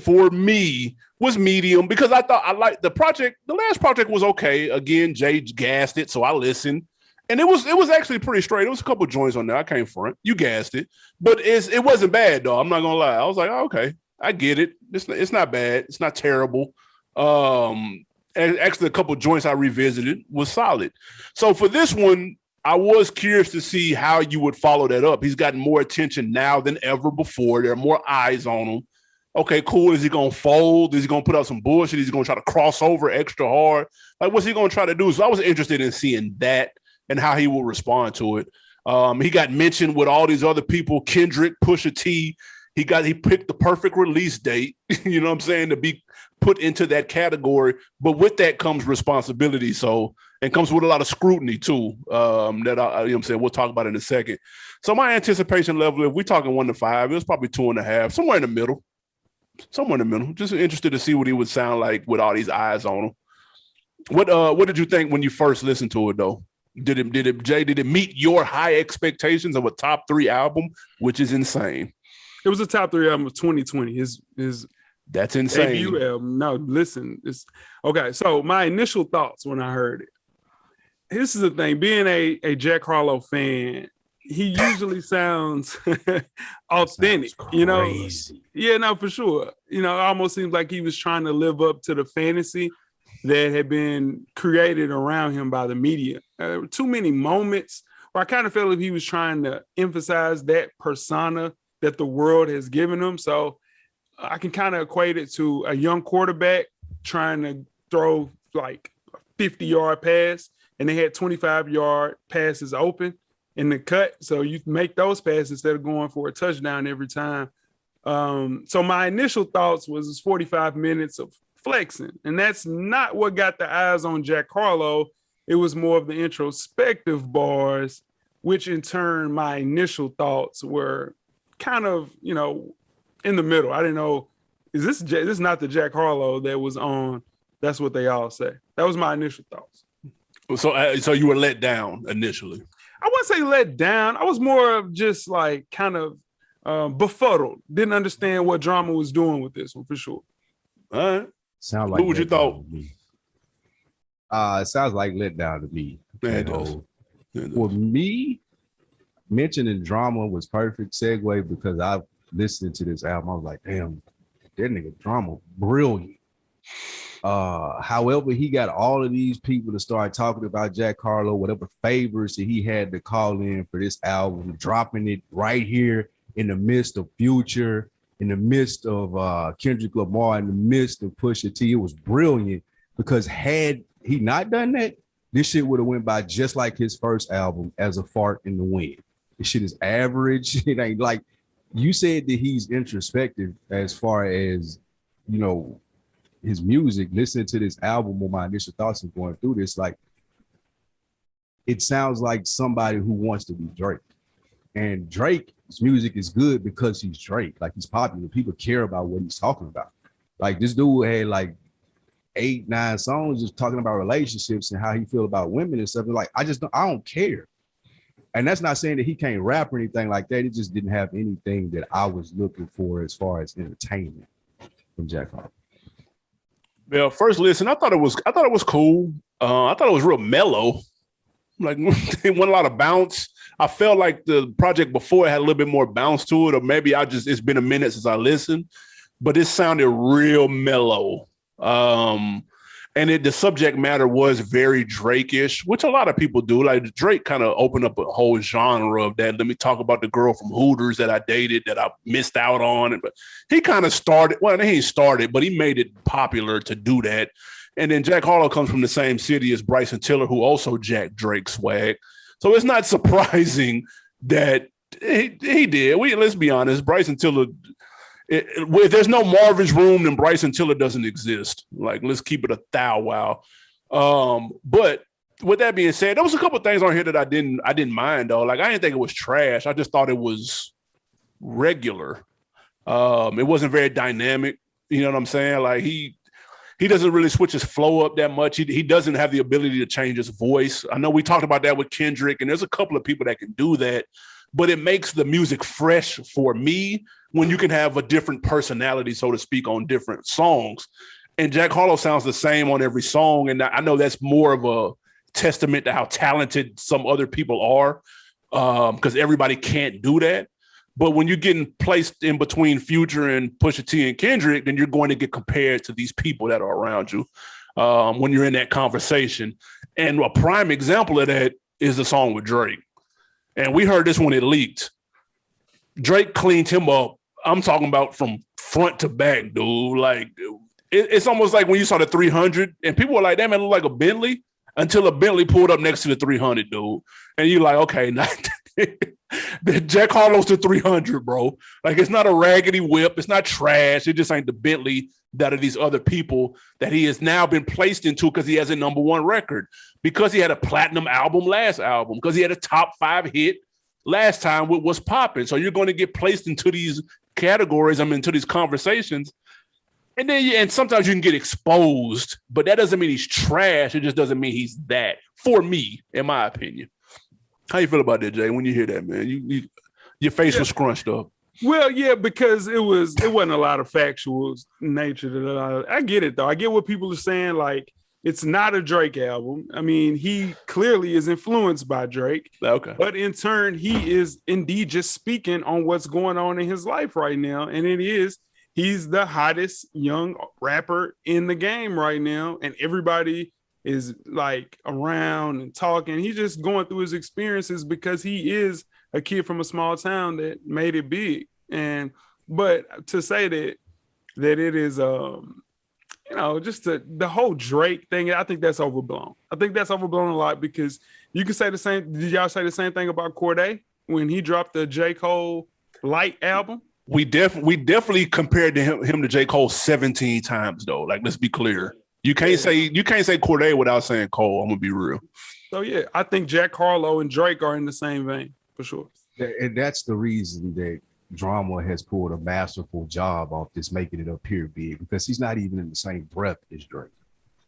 for me was medium, because I thought I liked the project. The last project was okay. Again, Jay gassed it, so I listened. And it was actually pretty straight. It was a couple of joints on there. I can't front. You gassed it. But it wasn't bad, though. I'm not going to lie. I was like, oh, okay, I get it. It's not bad. It's not terrible. And actually, a couple of joints I revisited was solid. So for this one, I was curious to see how you would follow that up. He's gotten more attention now than ever before. There are more eyes on him. Okay, cool. Is he going to fold? Is he going to put out some bullshit? Is he going to try to cross over extra hard? Like, what's he going to try to do? So I was interested in seeing that and how he will respond to it. He got mentioned with all these other people, Kendrick, Pusha T. He picked the perfect release date, you know what I'm saying, to be put into that category. But with that comes responsibility. So, and comes with a lot of scrutiny too. That you know what I'm saying, we'll talk about in a second. So my anticipation level, if we're talking 1 to 5, it was probably 2.5, somewhere in the middle. Just interested to see what he would sound like with all these eyes on him. What did you think when you first listened to it though? Did it meet your high expectations of a top 3 album, which is insane? It was a top 3 album of 2020. His that's insane. Debut album. No, listen. Okay. So my initial thoughts when I heard it. This is the thing. Being a Jack Harlow fan, he usually sounds authentic. You know. Crazy. Yeah, no, for sure. You know, it almost seems like he was trying to live up to the fantasy that had been created around him by the media. There were too many moments where I kind of felt like he was trying to emphasize that persona that the world has given him. So I can kind of equate it to a young quarterback trying to throw like a 50-yard pass and they had 25-yard passes open in the cut. So you make those passes instead of going for a touchdown every time. So my initial thoughts was it's 45 minutes of flexing, and that's not what got the eyes on Jack Harlow. It was more of the introspective bars, which in turn, my initial thoughts were kind of, in the middle. I didn't know, this is not the Jack Harlow that was on That's What They All Say. That was my initial thoughts. So you were let down initially? I wouldn't say let down. I was more of just like kind of befuddled. Didn't understand what drama was doing with this one for sure. All right. Sound like what you thought? It sounds like let down to me. Yeah, it does. For me, mentioning drama was perfect segue because I listened to this album. I was like, damn, that nigga Drama, brilliant. However, he got all of these people to start talking about Jack Harlow, whatever favors that he had to call in for this album, dropping it right here in the midst of Future, in the midst of Kendrick Lamar, in the midst of Pusha T. It was brilliant because had he not done that, this shit would have went by just like his first album, As a Fart in the Wind. This shit is average. It ain't like, you said that he's introspective as far as, his music. Listening to this album, with my initial thoughts of going through this, like, it sounds like somebody who wants to be Drake. And Drake's music is good because he's Drake. Like, he's popular. People care about what he's talking about. Like, this dude had like 8-9 songs just talking about relationships and how he feel about women and stuff. Like, I don't care. And that's not saying that he can't rap or anything like that. It just didn't have anything that I was looking for as far as entertainment from Jack Harlow. Yeah, first listen, I thought it was cool. I thought it was real mellow. Like, it wasn't a lot of bounce. I felt like the project before had a little bit more bounce to it, or maybe it's been a minute since I listened, but it sounded real mellow. And the subject matter was very Drake-ish, which a lot of people do. Like, Drake kind of opened up a whole genre of that. Let me talk about the girl from Hooters that I dated that I missed out on. But he kind of started, well, he ain't started, but he made it popular to do that. And then Jack Harlow comes from the same city as Bryson Tiller, who also jacked Drake's swag. So it's not surprising that he did. Let's be honest, Bryson Tiller, if there's no Marvin's Room, then Bryson Tiller doesn't exist. Like, let's keep it a thou wow. But with that being said, there was a couple of things on here that I didn't mind though. Like, I didn't think it was trash. I just thought it was regular. It wasn't very dynamic. You know what I'm saying? Like, he doesn't really switch his flow up that much. He doesn't have the ability to change his voice. I know we talked about that with Kendrick, and there's a couple of people that can do that, but it makes the music fresh for me when you can have a different personality, so to speak, on different songs. And Jack Harlow sounds the same on every song. And I know that's more of a testament to how talented some other people are, because everybody can't do that. But when you're getting placed in between Future and Pusha T and Kendrick, then you're going to get compared to these people that are around you when you're in that conversation. And a prime example of that is the song with Drake. And we heard this when it leaked. Drake cleaned him up. I'm talking about from front to back, dude. Like, it's almost like when you saw the 300 and people were like, damn, it looked like a Bentley, until a Bentley pulled up next to the 300, dude. And you're like, okay, Jack Harlow's the 300, bro. Like, it's not a raggedy whip. It's not trash. It just ain't the Bentley that are these other people that he has now been placed into because he has a #1 record, because he had a platinum album last album, because he had a top 5 hit last time with What's Poppin'. So you're going to get placed into these categories, into these conversations. And sometimes you can get exposed, but that doesn't mean he's trash. It just doesn't mean he's that, for me, in my opinion. How you feel about that, Jay, when you hear that, man? Your face was scrunched up. Well, yeah, because it wasn't a lot of factual nature. I get it, though. I get what people are saying. Like, it's not a Drake album. I mean, he clearly is influenced by Drake. Okay. But in turn, he is indeed just speaking on what's going on in his life right now. And he's the hottest young rapper in the game right now. And everybody is like around and talking. He's just going through his experiences because he is a kid from a small town that made it big. But to say that it is you know, just the whole Drake thing, I think that's overblown. I think that's overblown a lot because you can say the same. Did y'all say the same thing about Cordae when he dropped the J. Cole Light album? We definitely compared him to J. Cole 17 times though. Like, let's be clear. You can't say Cordae without saying Cole. I'm gonna be real. So yeah, I think Jack Harlow and Drake are in the same vein for sure. And that's the reason that Drama has pulled a masterful job off this, making it appear big, because he's not even in the same breath as Drake.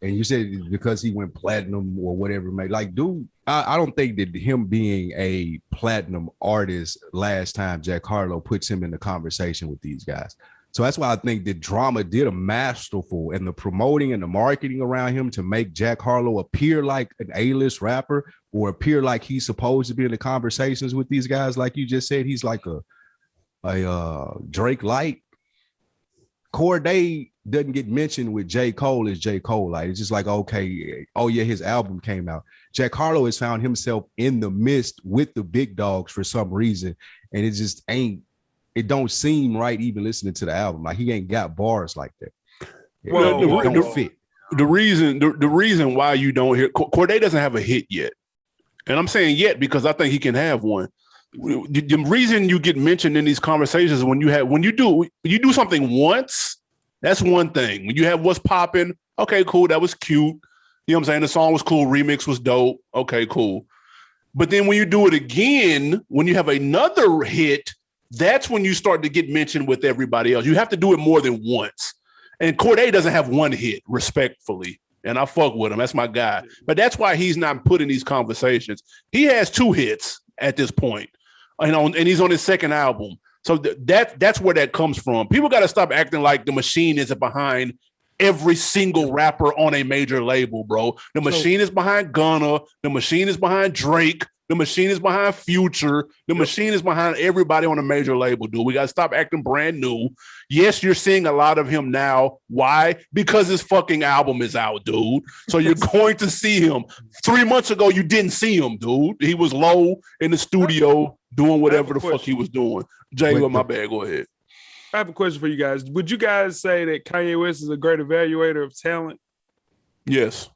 And you said because he went platinum or whatever, like, dude, I don't think that him being a platinum artist last time Jack Harlow puts him in the conversation with these guys. So that's why I think that Drama did a masterful, and the promoting and the marketing around him to make Jack Harlow appear like an A-list rapper or appear like he's supposed to be in the conversations with these guys. Like you just said, he's like a Drake light. Cordae doesn't get mentioned with J. Cole as J. Cole. Like, it's just like, okay, oh yeah, his album came out. Jack Harlow has found himself in the midst with the big dogs for some reason, and it don't seem right even listening to the album. Like, he ain't got bars like that. Well, the reason why you don't hear Cordae doesn't have a hit yet, and I'm saying yet because I think he can have one. The reason you get mentioned in these conversations is when you do something once, that's one thing. When you have what's popping, okay, cool, that was cute. You know what I'm saying? The song was cool, remix was dope. Okay, cool. But then when you do it again, when you have another hit, that's when you start to get mentioned with everybody else. You have to do it more than once. And Cordae doesn't have one hit, respectfully. And I fuck with him. That's my guy. But that's why he's not put in these conversations. He has 2 hits at this point. And he's on his second album. So that's where that comes from. People got to stop acting like the machine isn't behind every single rapper on a major label, bro. The machine is behind Gunna. The machine is behind Drake. The machine is behind Future. The machine is behind everybody on a major label, dude. We got to stop acting brand new. Yes, you're seeing a lot of him now. Why? Because his fucking album is out, dude. So you're going to see him. 3 months ago, you didn't see him, dude. He was low in the studio doing whatever the fuck he was doing. Jay, my bad. Go ahead. I have a question for you guys. Would you guys say that Kanye West is a great evaluator of talent? Yes,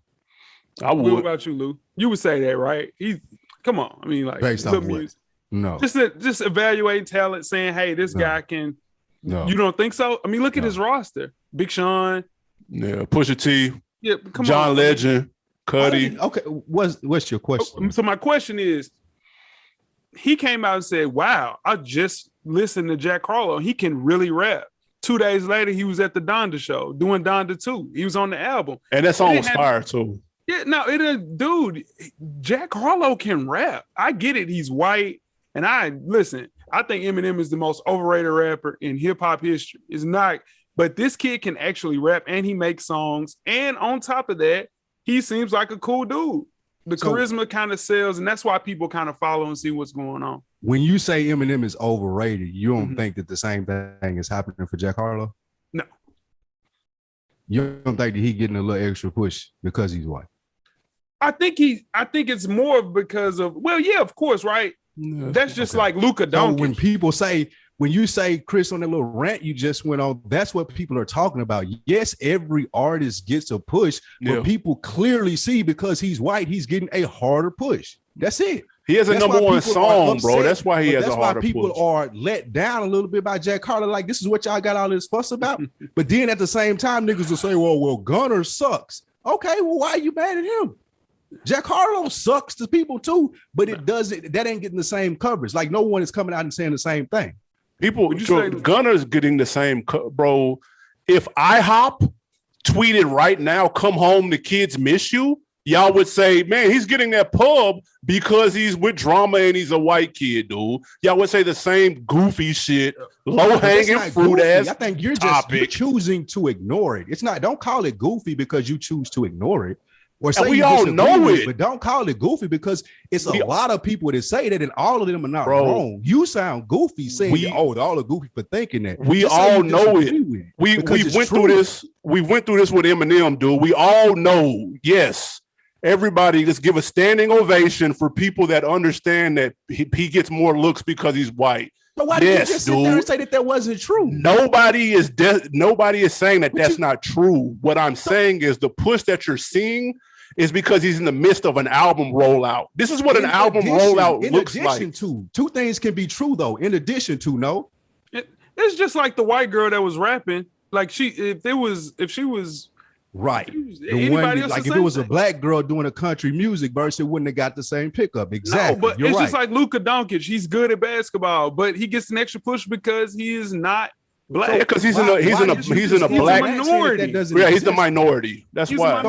I would. What about you, Lou? You would say that, right? Come on. I mean, like, based on music. No. Just evaluating talent, saying, hey, this guy can. No. You don't think so? I mean, look at his roster. Big Sean. Yeah, Pusha T. Yeah, John Legend. Cuddy. Okay, what's your question? So my question is, he came out and said, wow, I just listened to Jack Harlow. He can really rap. 2 days later, he was at the Donda show doing Donda 2. He was on the album. And that song was fire, too. Yeah, no, dude, Jack Harlow can rap. I get it. He's white. And I think Eminem is the most overrated rapper in hip hop history. It's not, but this kid can actually rap and he makes songs. And on top of that, he seems like a cool dude. The charisma kind of sells, and that's why people kind of follow and see what's going on. When you say Eminem is overrated, you don't think that the same thing is happening for Jack Harlow? No. You don't think that he's getting a little extra push because he's white? I think it's more because of, well, yeah, of course, right? No, that's just like Luka Doncic. So when you say, Chris, on that little rant you just went on, that's what people are talking about. Yes, every artist gets a push, but people clearly see because he's white, he's getting a harder push. That's it. He has a number one song, bro. That's why he has a harder push. That's why people are let down a little bit by Jack Harlow. Like, this is what y'all got all this fuss about. But then at the same time, niggas will say, well, Gunner sucks. Okay, well, why are you mad at him? Jack Harlow sucks to people too, but that ain't getting the same coverage. Like, no one is coming out and saying the same thing. Gunner's getting the same, bro. If IHOP tweeted right now, come home, the kids miss you, y'all would say, man, he's getting that pub because he's with drama and he's a white kid, dude. Y'all would say the same goofy shit, low-hanging fruit ass. I think you're choosing to ignore it. It's not, don't call it goofy because you choose to ignore it. Or say we all know it, but don't call it goofy because it's a lot of people that say that, and all of them are not wrong. You sound goofy saying, all are goofy for thinking that. We all know it. We went through this. We went through this with Eminem, dude. We all know. Yes, everybody, just give a standing ovation for people that understand that he gets more looks because he's white. But why did you just sit there and say that wasn't true? Nobody is saying that that's not true. What I'm saying is the push that you're seeing is because he's in the midst of an album rollout. This is what an album rollout looks like. In addition to, two things can be true though. In addition to, no, it's just like the white girl that was rapping. Like if she was right, the one like if it was a black girl doing a country music verse, it wouldn't have got the same pickup. Exactly. No, but it's just like Luka Doncic. He's good at basketball, but he gets an extra push because he is not black. Yeah, because he's in a black minority. Yeah, he's the minority. That's why.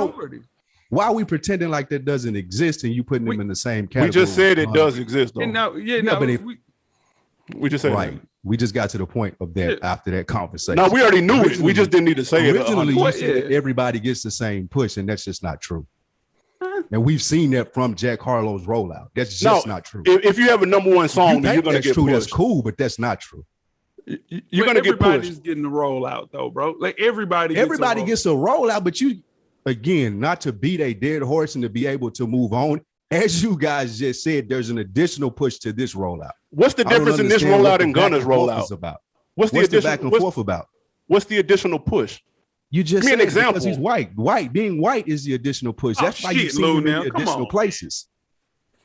Why are we pretending like that doesn't exist and you putting them in the same category? We just said it does exist, though. We just said right. That. We just got to the point of that after that conversation. No, we already knew it. We just didn't need to say it. Originally, you said that everybody gets the same push, and that's just not true. And we've seen that from Jack Harlow's rollout. That's just not true. If you have a number one song, then you're going to get pushed. That's cool, but that's not true. You're going to get pushed. Everybody's getting the rollout, though, bro. Like everybody gets a rollout, but you, again, not to beat a dead horse and to be able to move on. As you guys just said, there's an additional push to this rollout. What's the difference in this rollout and Gunna's rollout? What's the back and forth about? What's the additional push? You just give me an example. Because he's white. Being white is the additional push. That's why you see him in the additional places.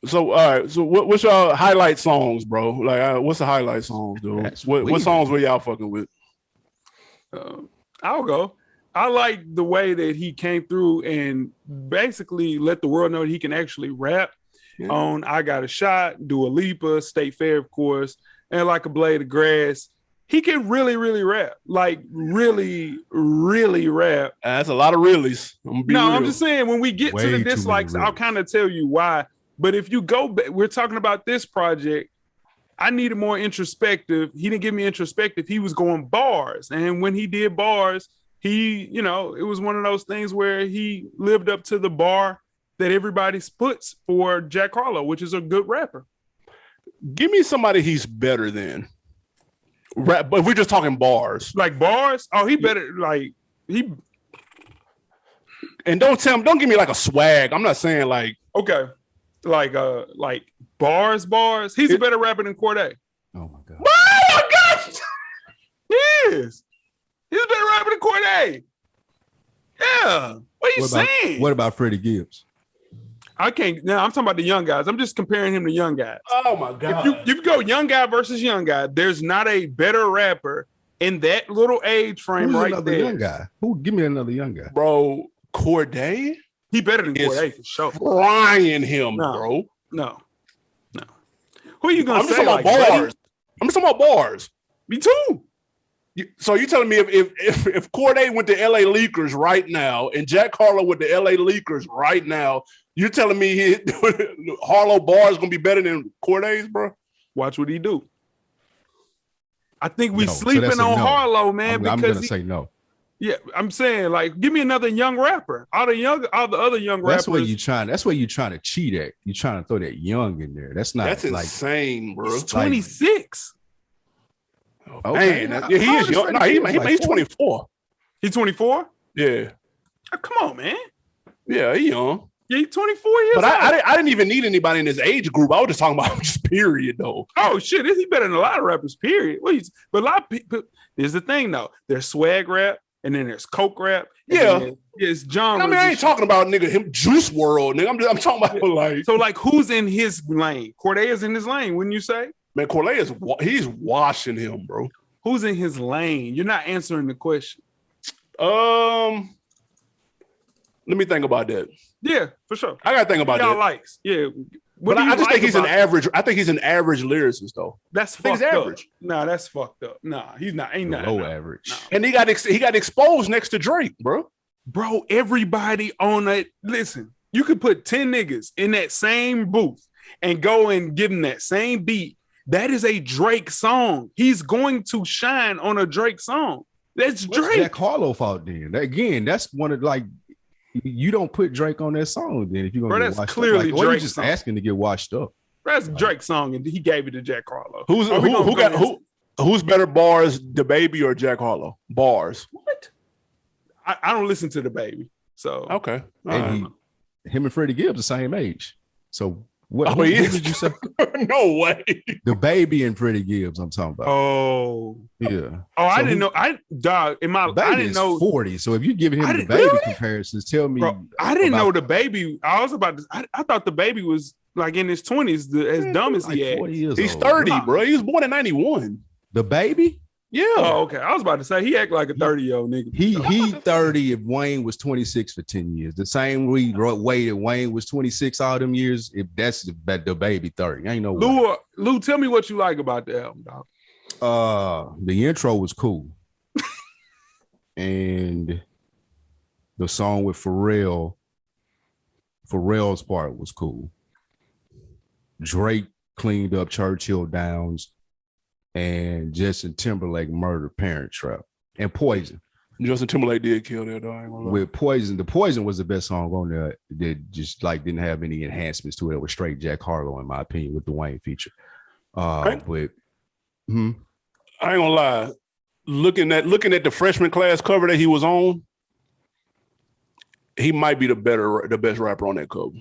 So, all right. So, what's your highlight songs, bro? Like, what's the highlight songs, dude? What songs were y'all fucking with? I'll go. I like the way that he came through and basically let the world know that he can actually rap on I Got a Shot, Dua Lipa, State Fair, of course, and Like a Blade of Grass. He can really, really rap. Like, really, really rap. That's a lot of reallys. I'm just saying, when we get to the dislikes, I'll kind of tell you why. But if you go back, we're talking about this project. I needed more introspective. He didn't give me introspective. He was going bars. And when he did bars, he, it was one of those things where he lived up to the bar that everybody puts for Jack Harlow, which is a good rapper. Give me somebody he's better than. Rap, but if we're just talking bars. Like bars? Oh, he better, like, he. And don't give me like a swag. I'm not saying like. Okay. Like bars. He's a better rapper than Cordae. Oh, my God. Oh, my gosh! He is. He's a better rapper than Cordae. Yeah. What are you saying? What about Freddie Gibbs? I can't. Now I'm talking about the young guys. I'm just comparing him to young guys. Oh my God! If you go young guy versus young guy, there's not a better rapper in that little age frame. Who's right another there. Young guy? Give me another young guy, bro. Cordae. He better than Cordae for sure. Frying him, bro. No. Who are you gonna say? I'm talking about bars. I'm talking about bars. Me too. So you telling me if Cordae went to LA Leakers right now and Jack Harlow went to LA Leakers right now, you're telling me Harlow bar is gonna be better than Cordae's, bro? Watch what he do. I think we sleeping on Harlow, man. I'm gonna say no. Yeah, I'm saying, like, give me another young rapper. All the other young rappers. That's where you're trying to cheat at. You're trying to throw that young in there. That's insane, bro. He's 26. Okay. Man, he is young. No, he's 24. He's 24? Yeah. Oh, come on, man. Yeah, he's young. Yeah, he's 24 years old. But I didn't even need anybody in his age group. I was just talking about just period, though. Oh, shit. He better than a lot of rappers, period. But a lot of people, here's the thing, though. There's swag rap, and then there's coke rap. Yeah. It's John. I mean, I ain't talking about him Juice World, nigga. I'm talking about like. So, like, who's in his lane? Cordae is in his lane, wouldn't you say? Man, Cordae he's washing him, bro. Who's in his lane? You're not answering the question. Let me think about that. Yeah, for sure. I gotta think about that. Y'all likes, yeah. But I just think he's an average. I think he's an average lyricist, though. That's fucked up. Average. Nah, that's fucked up. Nah, he's not. Ain't not low average. No. And he got exposed next to Drake, bro. Bro, everybody on that. Listen, you could put 10 niggas in that same booth and go and give them that same beat. That is a Drake song. He's going to shine on a Drake song. That's Drake. What's Jack Harlow fault then? Again, that's one of like. You don't put Drake on that song then if you're gonna get washed clearly up. Like, Drake's just asking to get washed up. That's Drake's song, and he gave it to Jack Harlow. Who's better bars, the baby or Jack Harlow? Bars. What? I don't listen to the baby. So okay. Him and Freddie Gibbs the same age. So what? Did you say? No way. The Baby and Freddie Gibbs, I'm talking about. Oh, Yeah. Oh, I didn't know. I didn't know 40. So if you're giving him the Baby really? comparisons, tell me. Bro, I didn't know the Baby. I was about to. I thought the Baby was like in his 20s, as dumb as he is. He's 30, bro. He was born in 91. The Baby? Yeah. Oh, okay. I was about to say he act like a 30-year-old nigga. He 30 if Wayne was 26 for 10 years. The same way that Wayne was 26 all them years. If that's the Baby 30, ain't no way. Lou, tell me what you like about the album, dog. The intro was cool, and the song with Pharrell's part was cool. Drake cleaned up Churchill Downs, and Justin Timberlake murdered Parent Trap and Poison. Justin Timberlake did kill that dog. With Poison, the Poison was the best song on there that just like didn't have any enhancements to it. It was straight Jack Harlow, in my opinion, with the Wayne feature. I ain't gonna lie. Looking at the freshman class cover that he was on, he might be the best rapper on that cover.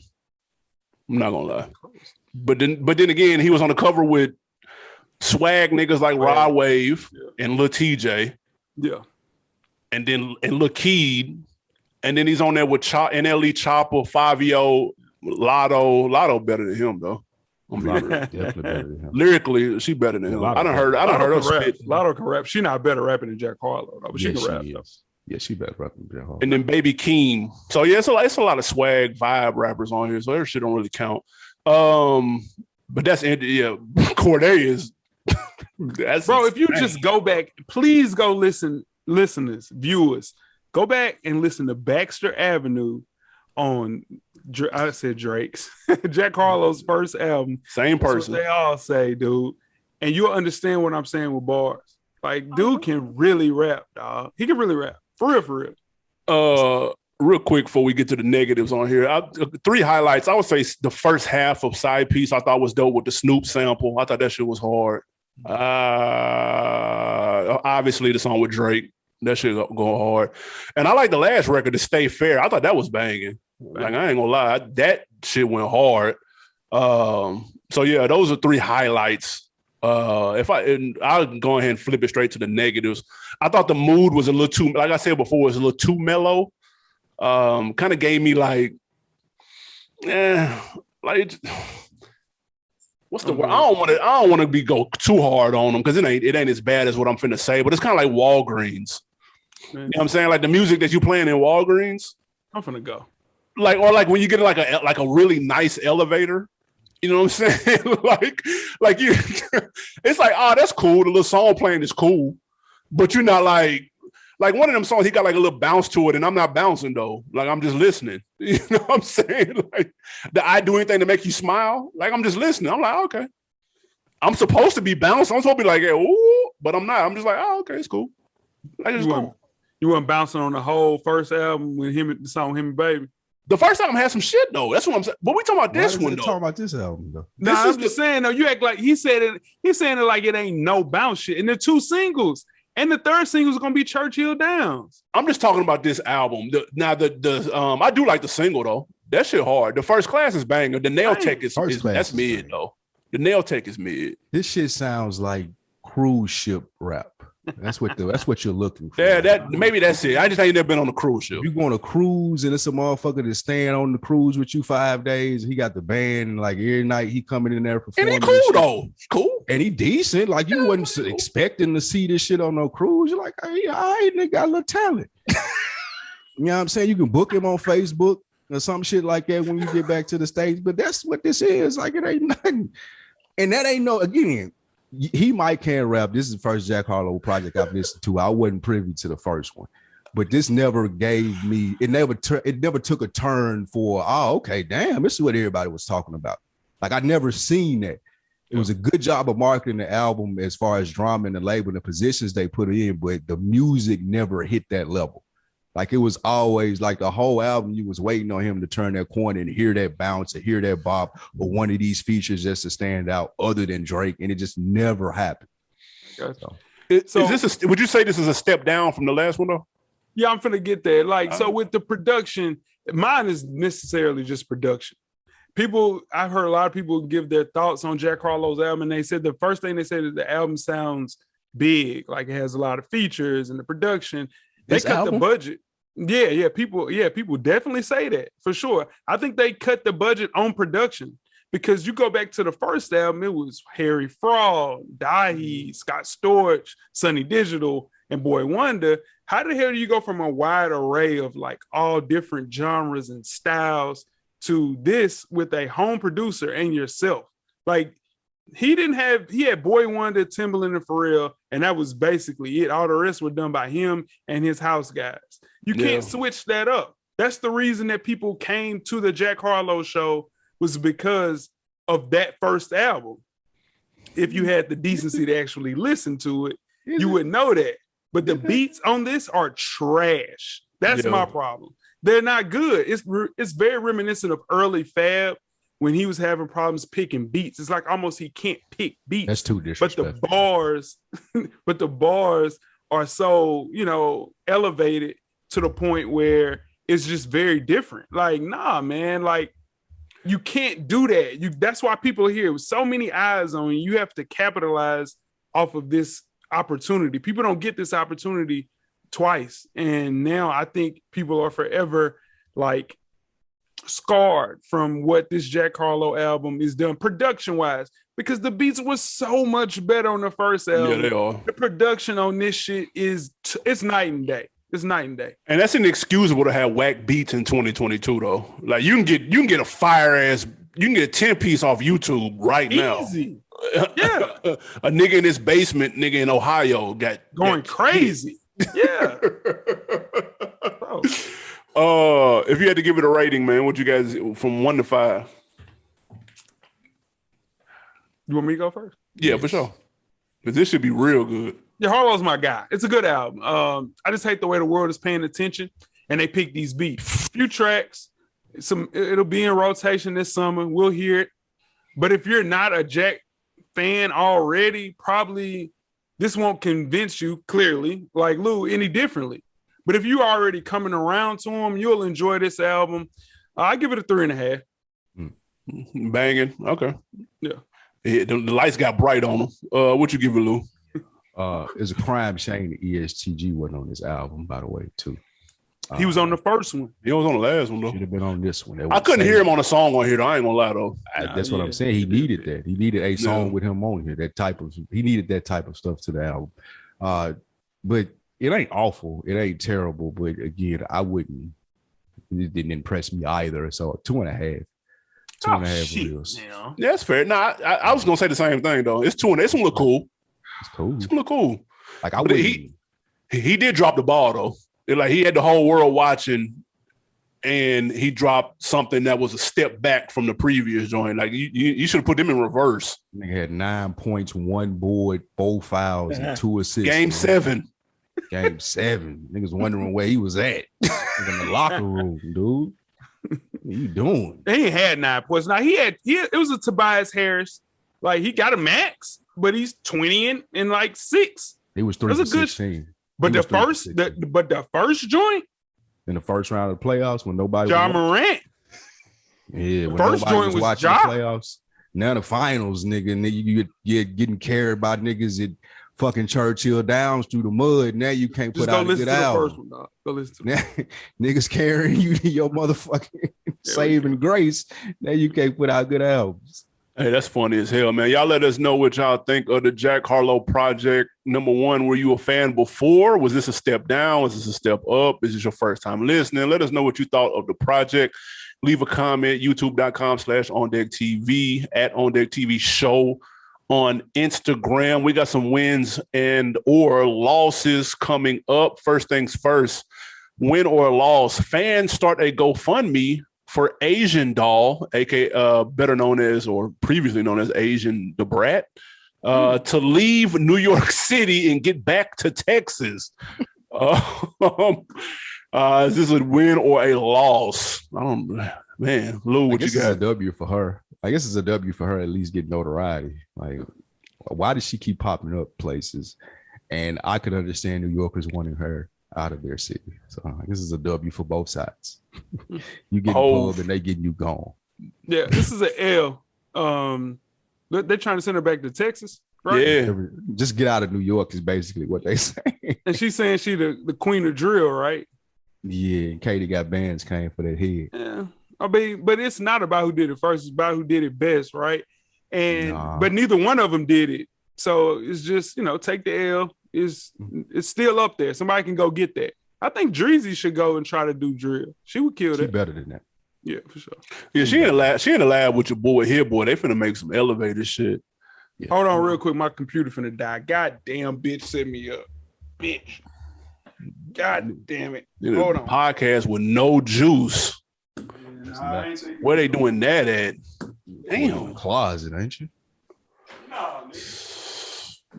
I'm not gonna lie. But then again, he was on the cover with swag niggas like Rod Wave and Lil TJ. Yeah. And Lil Keed. And then he's on there with NLE Chopper, 5-Yo, Lotto better than him, though. Definitely better than him. Lyrically, she better than him. I done heard her spit. Lotto can rap. She not better rapping than Jack Harlow, though, but she can rap, though. Yeah, she better rapping than Jack Harlow. And then Baby Keem. So yeah, it's a lot of swag vibe rappers on here. So their shit don't really count. But that's Cordelia's. That's bro. insane. If you just go back, please go listen, listeners, viewers, go back and listen to Baxter Avenue on. I said Drake's Jack Harlow's first album. Same person. They all say, dude, and you'll understand what I'm saying with bars. Like, dude can really rap, dog. He can really rap for real. Real quick before we get to the negatives on here, 3 highlights. I would say the first half of Side Piece I thought was dope with the Snoop sample. I thought that shit was hard. Obviously the song with Drake, that shit go hard. And I like the last record, to Stay Fair. I thought that was banging. Like, I ain't gonna lie, that shit went hard. So yeah, those are 3 highlights. I'll go ahead and flip it straight to the negatives. I thought the mood was a little too, like I said before, it was a little too mellow. Kind of gave me like what's the word? I don't want to go too hard on them because it ain't as bad as what I'm finna say, but it's kind of like Walgreens. Man. You know what I'm saying? Like the music that you playing in Walgreens. I'm finna go. Like when you get like a really nice elevator. You know what I'm saying? like you, it's like, oh, that's cool. The little song playing is cool, but you're not like one of them songs. He got like a little bounce to it, and I'm not bouncing though. Like I'm just listening. You know what I'm saying? Like, I do anything to make you smile. Like I'm just listening. I'm like, okay. I'm supposed to be bouncing. I'm supposed to be like, yeah, ooh, but I'm not. I'm just like, oh, okay, it's cool. Like it's cool. You weren't bouncing on the whole first album with the song "Him and Baby." The first album had some shit though. That's what I'm saying. But we talking about this one though. Talking about this album though. I'm just saying though. You act like he's saying it like it ain't no bounce shit. And the 2 singles, and the 3rd single is gonna be Churchill Downs. I'm just talking about this album. I do like the single though. That shit hard. The First Class is banger. The Nail Tech is that's mid though. The Nail Tech is mid. This shit sounds like cruise ship rap. That's what you're looking for. Yeah, maybe that's it. I just ain't never been on a cruise ship. You go on a cruise and it's a motherfucker that's staying on the cruise with you 5 days. He got the band and like every night he coming in there performing. And he cool though. He's cool. And he decent. Like you wasn't expecting to see this shit on no cruise. You're like, hey, all right, nigga got a little talent. You know what I'm saying? You can book him on Facebook or some shit like that when you get back to the States. But that's what this is. Like it ain't nothing. And that ain't again. He might can rap. This is the first Jack Harlow project I've listened to. I wasn't privy to the first one, but this never gave me. It never took a turn for. Oh, okay, damn. This is what everybody was talking about. Like I never seen that. It was a good job of marketing the album as far as drama and the label and the positions they put in, but the music never hit that level. Like it was always like the whole album, you was waiting on him to turn that corner and hear that bounce or hear that bop or one of these features just to stand out other than Drake. And it just never happened. So, would you say this is a step down from the last one though? Yeah, I'm finna get there. Like, so with the production, mine is necessarily just production. I've heard a lot of people give their thoughts on Jack Harlow's album, and they said the first thing they said is the album sounds big, like it has a lot of features and the production. They cut the budget. Yeah, people definitely say that for sure. I think they cut the budget on production because you go back to the first album, it was Harry Fraud, JaiHov, Scott Storch, Sonny Digital, and Boy Wonder. How the hell do you go from a wide array of like all different genres and styles to this with a home producer and yourself? Like he had Boy Wonder, Timbaland, and Pharrell, and that was basically it. All the rest were done by him and his house guys. You can't switch that up. That's the reason that people came to the Jack Harlow show, was because of that first album. If you had the decency to actually listen to it, you would know that. But the beats on this are trash. That's my problem. They're not good. It's very reminiscent of early Fab when he was having problems picking beats. It's like almost he can't pick beats. That's too disrespectful. But the bars are so, elevated to the point where it's just very different. Like, nah, man, like you can't do that. That's why people are here with so many eyes on you. You have to capitalize off of this opportunity. People don't get this opportunity twice. And now I think people are forever like scarred from what this Jack Harlow album is done production wise, because the beats were so much better on the first album. Yeah, they are. The production on this shit it's night and day. It's night and day. And that's inexcusable to have whack beats in 2022 though. Like you can get a fire ass, you can get a 10-piece off YouTube right now. Easy. Yeah. A nigga in his basement, nigga in Ohio got crazy. Yeah. If you had to give it a rating, man, what you guys from 1 to 5? You want me to go first? Yeah, for sure. But this should be real good. Yeah, Harlow's my guy. It's a good album. I just hate the way the world is paying attention and they pick these beats. Few tracks, it'll be in rotation this summer. We'll hear it. But if you're not a Jack fan already, probably this won't convince you clearly, like Lou, any differently. But if you already coming around to him, you'll enjoy this album. I give it a 3.5. Banging. Okay. Yeah. The lights got bright on them. What you give it, Lou? It's a crime shame that ESTG wasn't on this album, by the way, too. He was on the first one. He was on the last one, though. Should have been on this one. I couldn't hear him on a song on here, though. I ain't gonna lie, though. That's what I'm saying. He needed that. He needed a song with him on here. He needed that type of stuff to the album. But it ain't awful. It ain't terrible. But again, it didn't impress me either. So 2.5. 2.5 wheels. Yeah, that's fair. Nah, I was gonna say the same thing though. It's 2.5. It's gonna look cool. It's cool. It's gonna look cool. Like I wouldn't. He did drop the ball though. Like he had the whole world watching, and he dropped something that was a step back from the previous joint. Like you should have put them in reverse. Nigga had 9 points, 1 board, 4 fouls, and 2 assists. Game 7. Game 7. Niggas wondering where he was at in the locker room, dude. What you doing? He ain't had 9 points. Now it was a Tobias Harris. Like he got a max, but he's 20 and like 6. He was 3 for 16. But the first joint in the first round of the playoffs when nobody John Morant. Yeah, when first nobody joint was watching Ja. the playoffs. Now the finals, nigga, and you're getting carried by niggas at fucking Churchill Downs through the mud. Now you can't put out a good album. First one, dog. Go listen to it. Niggas carrying you to your motherfucking saving grace. Now you can't put out good albums. Hey, that's funny as hell, man. Y'all let us know what y'all think of the Jack Harlow project. Number one, were you a fan before? Was this a step down? Was this a step up? Is this your first time listening? Let us know what you thought of the project. Leave a comment, youtube.com/OnDeckTV, at OnDeckTV Show on Instagram. We got some wins and or losses coming up. First things first, win or loss. Fans start a GoFundMe for Asian Doll, aka better known as or previously known as Asian the Brat, to leave New York City and get back to Texas. Is this a win or a loss? I don't, man. Lou, what you got? It's a W for her. I guess it's a W for her at least get notoriety. Like, why does she keep popping up places? And I could understand New Yorkers wanting her out of their city. So I guess it's a W for both sides. You get pulled and they getting you gone. Yeah, this is an L. They're trying to send her back to Texas, right? Yeah. Just get out of New York is basically what they say. And she's saying she the queen of drill, right? Yeah, Katie got bands came for that head. Yeah. I mean, but it's not about who did it first, it's about who did it best, right? And but neither one of them did it. So it's just, take the L. It's still up there. Somebody can go get that. I think Dreezy should go and try to do drill. She would kill that. She better than that. Yeah, for sure. Yeah, she in the lab with your boy here, boy. They finna make some elevator shit. Yeah. Hold on real quick. My computer finna die. God damn, bitch, set me up. Bitch. God damn it. Hold on. Podcast with no juice. Where they doing that at? Damn. Closet, ain't you? No,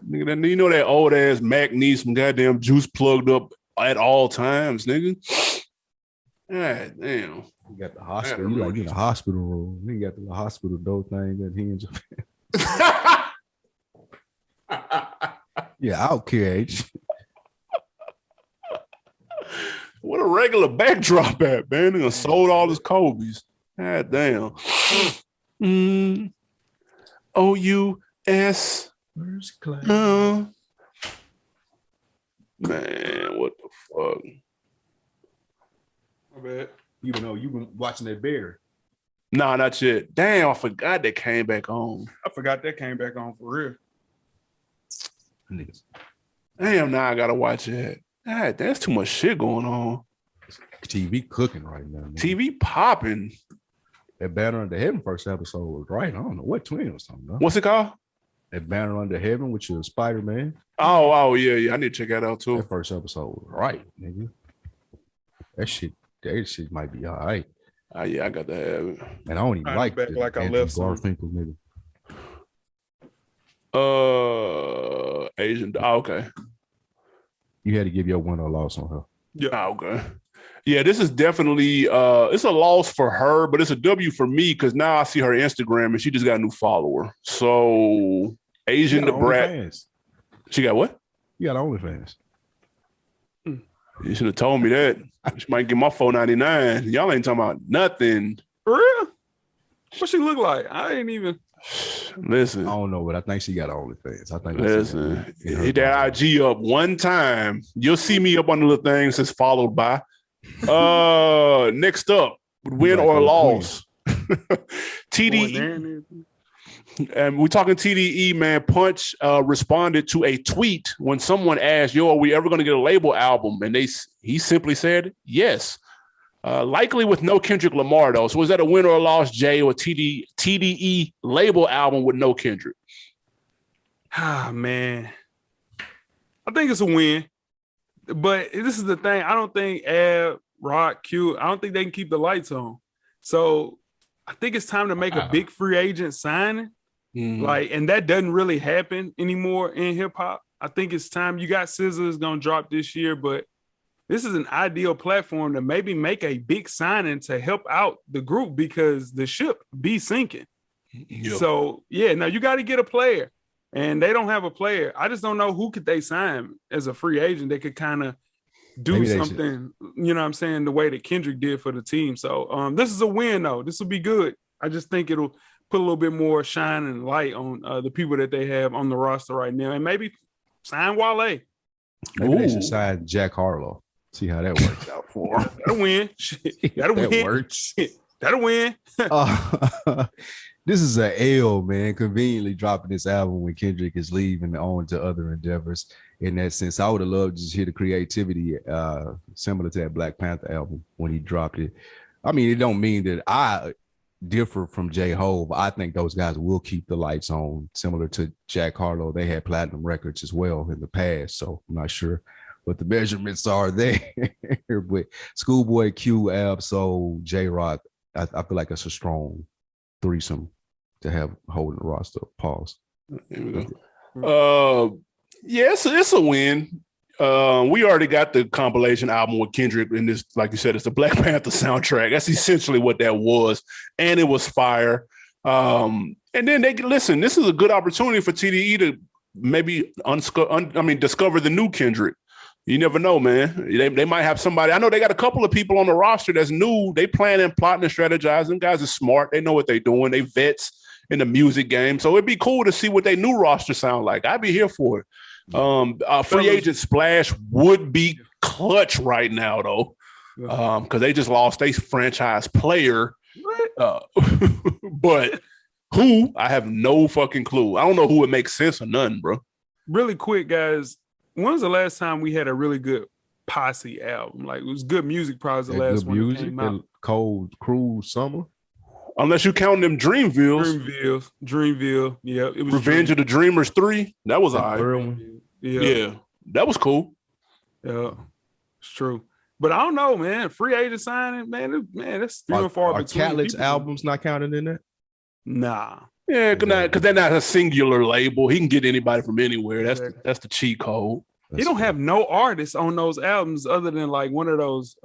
nigga, you know that old ass Mac needs some goddamn juice plugged up at all times, nigga. God damn. You got the hospital. You like in the hospital room. You got the hospital door thing that hinge. Yeah, out KH. What a regular backdrop at, man. They sold all his Kobe's. God damn. O-U-S. First class. Man, what the fuck? My bad. Even though you've been watching that bear. Nah, not yet. Damn, I forgot that came back on. I forgot that came back on for real. Niggas. Damn, now I gotta watch it. God, that's too much shit going on. TV cooking right now. Man. TV popping. That Banner Under Heaven first episode was right. I don't know what twin was talking about. What's it called? That Banner Under Heaven, which is Spider-Man. Oh, yeah. I need to check that out too. That first episode was right, nigga. That shit might be all right. Oh, yeah, I got to have it. And I don't even like back like I left Garfinkel, nigga. Asian. Oh, okay. You had to give your win or loss on her. Yeah. Oh, okay. Yeah, this is definitely it's a loss for her, but it's a W for me because now I see her Instagram and she just got a new follower. So Asian the brat. She got what? You got OnlyFans. You should have told me that. She might get my $4.99. Y'all ain't talking about nothing. For real? What she look like? I ain't even. Listen. I don't know, but I think she got OnlyFans. I think. Listen. Hit that IG up one time. You'll see me up on the little thing that says followed by. Next up, win or loss. TDE. And we're talking TDE, man. Punch responded to a tweet when someone asked, "Yo, are we ever going to get a label album?" And he simply said, "Yes." Likely with no Kendrick Lamar though. So was that a win or a loss, Jay, or TDE label album with no Kendrick? Ah, man. I think it's a win. But this is the thing. I don't think Ab, Rock, Q, I don't think they can keep the lights on. So I think it's time to make a big free agent signing. And that doesn't really happen anymore in hip hop. I think it's time. You got Scissors gonna drop this year, but this is an ideal platform to maybe make a big signing to help out the group because the ship be sinking. Yep. So now you got to get a player, and they don't have a player. I just don't know who could they sign as a free agent that could kind of do something, you know what I'm saying, the way that Kendrick did for the team. So this is a win, though. This will be good. I just think it'll put a little bit more shine and light on the people that they have on the roster right now, and maybe sign Wale. Maybe they should sign Jack Harlow. See how that works out for him. That'll win. That'll win. Works. That'll win. This is an L, man. Conveniently dropping this album when Kendrick is leaving on to other endeavors. In that sense, I would have loved to just hear the creativity similar to that Black Panther album when he dropped it. I mean, it don't mean that I differ from JaiHov. I think those guys will keep the lights on, similar to Jack Harlow. They had platinum records as well in the past, so I'm not sure what the measurements are there. But Schoolboy Q, Ab-Soul, J-Rock, I feel like it's a strong threesome to have holding the roster. Pause. Here we go. It's a win. We already got the compilation album with Kendrick in this, like you said, it's the Black Panther soundtrack. That's essentially what that was. And it was fire. And then this is a good opportunity for TDE to maybe discover the new Kendrick. You never know, man. They might have somebody. I know they got a couple of people on the roster that's new. They planning, plotting, and strategizing. Guys are smart. They know what they're doing. They vets in the music game. So it'd be cool to see what their new roster sound like. I'd be here for it. Free agent splash would be clutch right now, though, because they just lost a franchise player. But who? I have no fucking clue. I don't know who would make sense or nothing, bro. Really quick, guys. When's the last time we had a really good posse album? Like, it was good music, probably the last one that came out. Cold, cruel summer. Unless you count them Dreamvilles. Dreamville. Yeah. It was Revenge of the Dreamers 3. That was all right. Yeah. That was cool. Yeah. It's true. But I don't know, man. Free agent signing, man, that's few and far between. Are Khaled's albums not counted in that? Nah. Yeah, because they're not a singular label. He can get anybody from anywhere. That's the cheat code. He don't have no artists on those albums other than like one of those.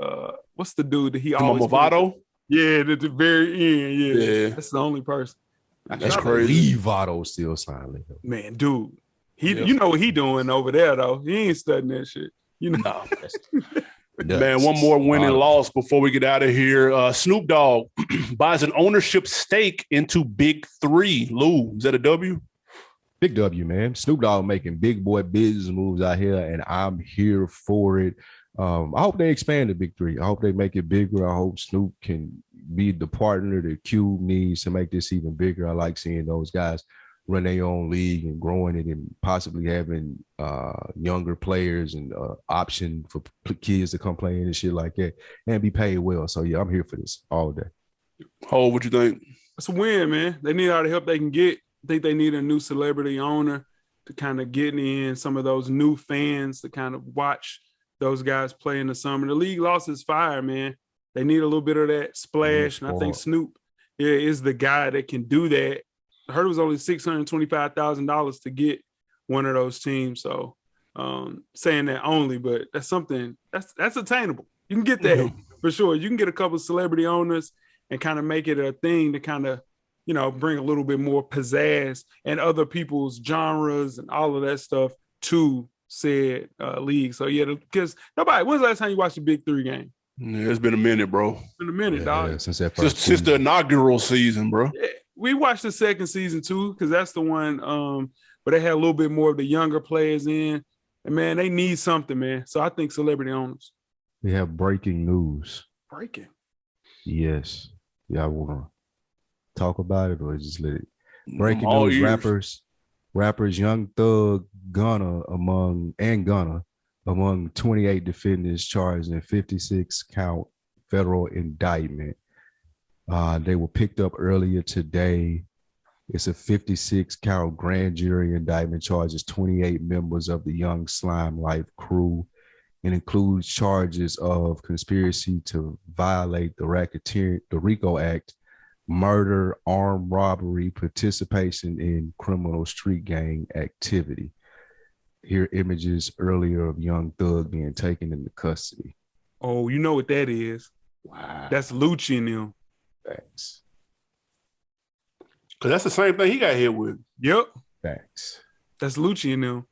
What's the dude that he always? Movado? Yeah, at the very end. Yeah, that's the only person. That's crazy. Votto still silent. Man, dude, you know what he doing over there though? He ain't studying that shit. You know. No. Man, one more win and loss before we get out of here. Snoop Dogg buys an ownership stake into Big 3. Lou, is that a W? Big W, man. Snoop Dogg making big boy business moves out here, and I'm here for it. I hope they expand the Big 3. I hope they make it bigger. I hope Snoop can be the partner that Cube needs to make this even bigger. I like seeing those guys run their own league and growing it and possibly having younger players and option for kids to come play in and shit like that and be paid well. So, yeah, I'm here for this all day. Oh, what you think? It's a win, man. They need all the help they can get. I think they need a new celebrity owner to kind of get in some of those new fans to kind of watch those guys play in the summer. The league lost its fire, man. They need a little bit of that splash, and I think Snoop is the guy that can do that. I heard it was only $625,000 to get one of those teams. So saying that only, but that's something that's attainable. You can get that for sure. You can get a couple of celebrity owners and kind of make it a thing to kind of, bring a little bit more pizzazz and other people's genres and all of that stuff to said league. So yeah, because when's the last time you watched a Big 3 game? Yeah, it's been a minute, bro. It's been a minute, dog. Since that first since the inaugural season, bro. Yeah. We watched the second season too, because that's the one where they had a little bit more of the younger players in. And man, they need something, man. So I think celebrity owners. We have breaking news. Breaking. Yes. Y'all want to talk about it or just let it? Breaking news. Rappers Young Thug, Gunna among 28 defendants charged in 56-count federal indictment. They were picked up earlier today. It's a 56-count grand jury indictment, charges 28 members of the Young Slime Life crew. It includes charges of conspiracy to violate the RICO Act, murder, armed robbery, participation in criminal street gang activity. Here images earlier of Young Thug being taken into custody. Oh, you know what that is? Wow. That's Lucci and them. Thanks. Because that's the same thing he got hit with. Yep. Thanks. That's Lucci and them.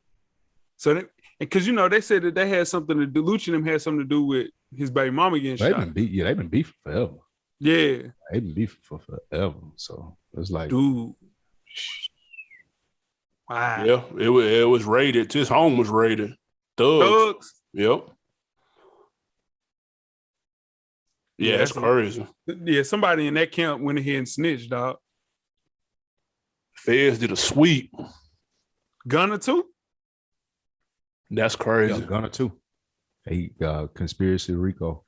So, because they said that they had something to do. Lucci and them had something to do with his baby mama getting shot. They've been beefing forever. Yeah. They've been beefing for forever. So it's like, dude. Wow. Yeah, it was raided. His home was raided. Thugs. Yep. Yeah, that's crazy. Yeah, somebody in that camp went ahead and snitched, dog. Feds did a sweep. Gunna too? That's crazy. Yeah, Gunna too. Hey, conspiracy RICO.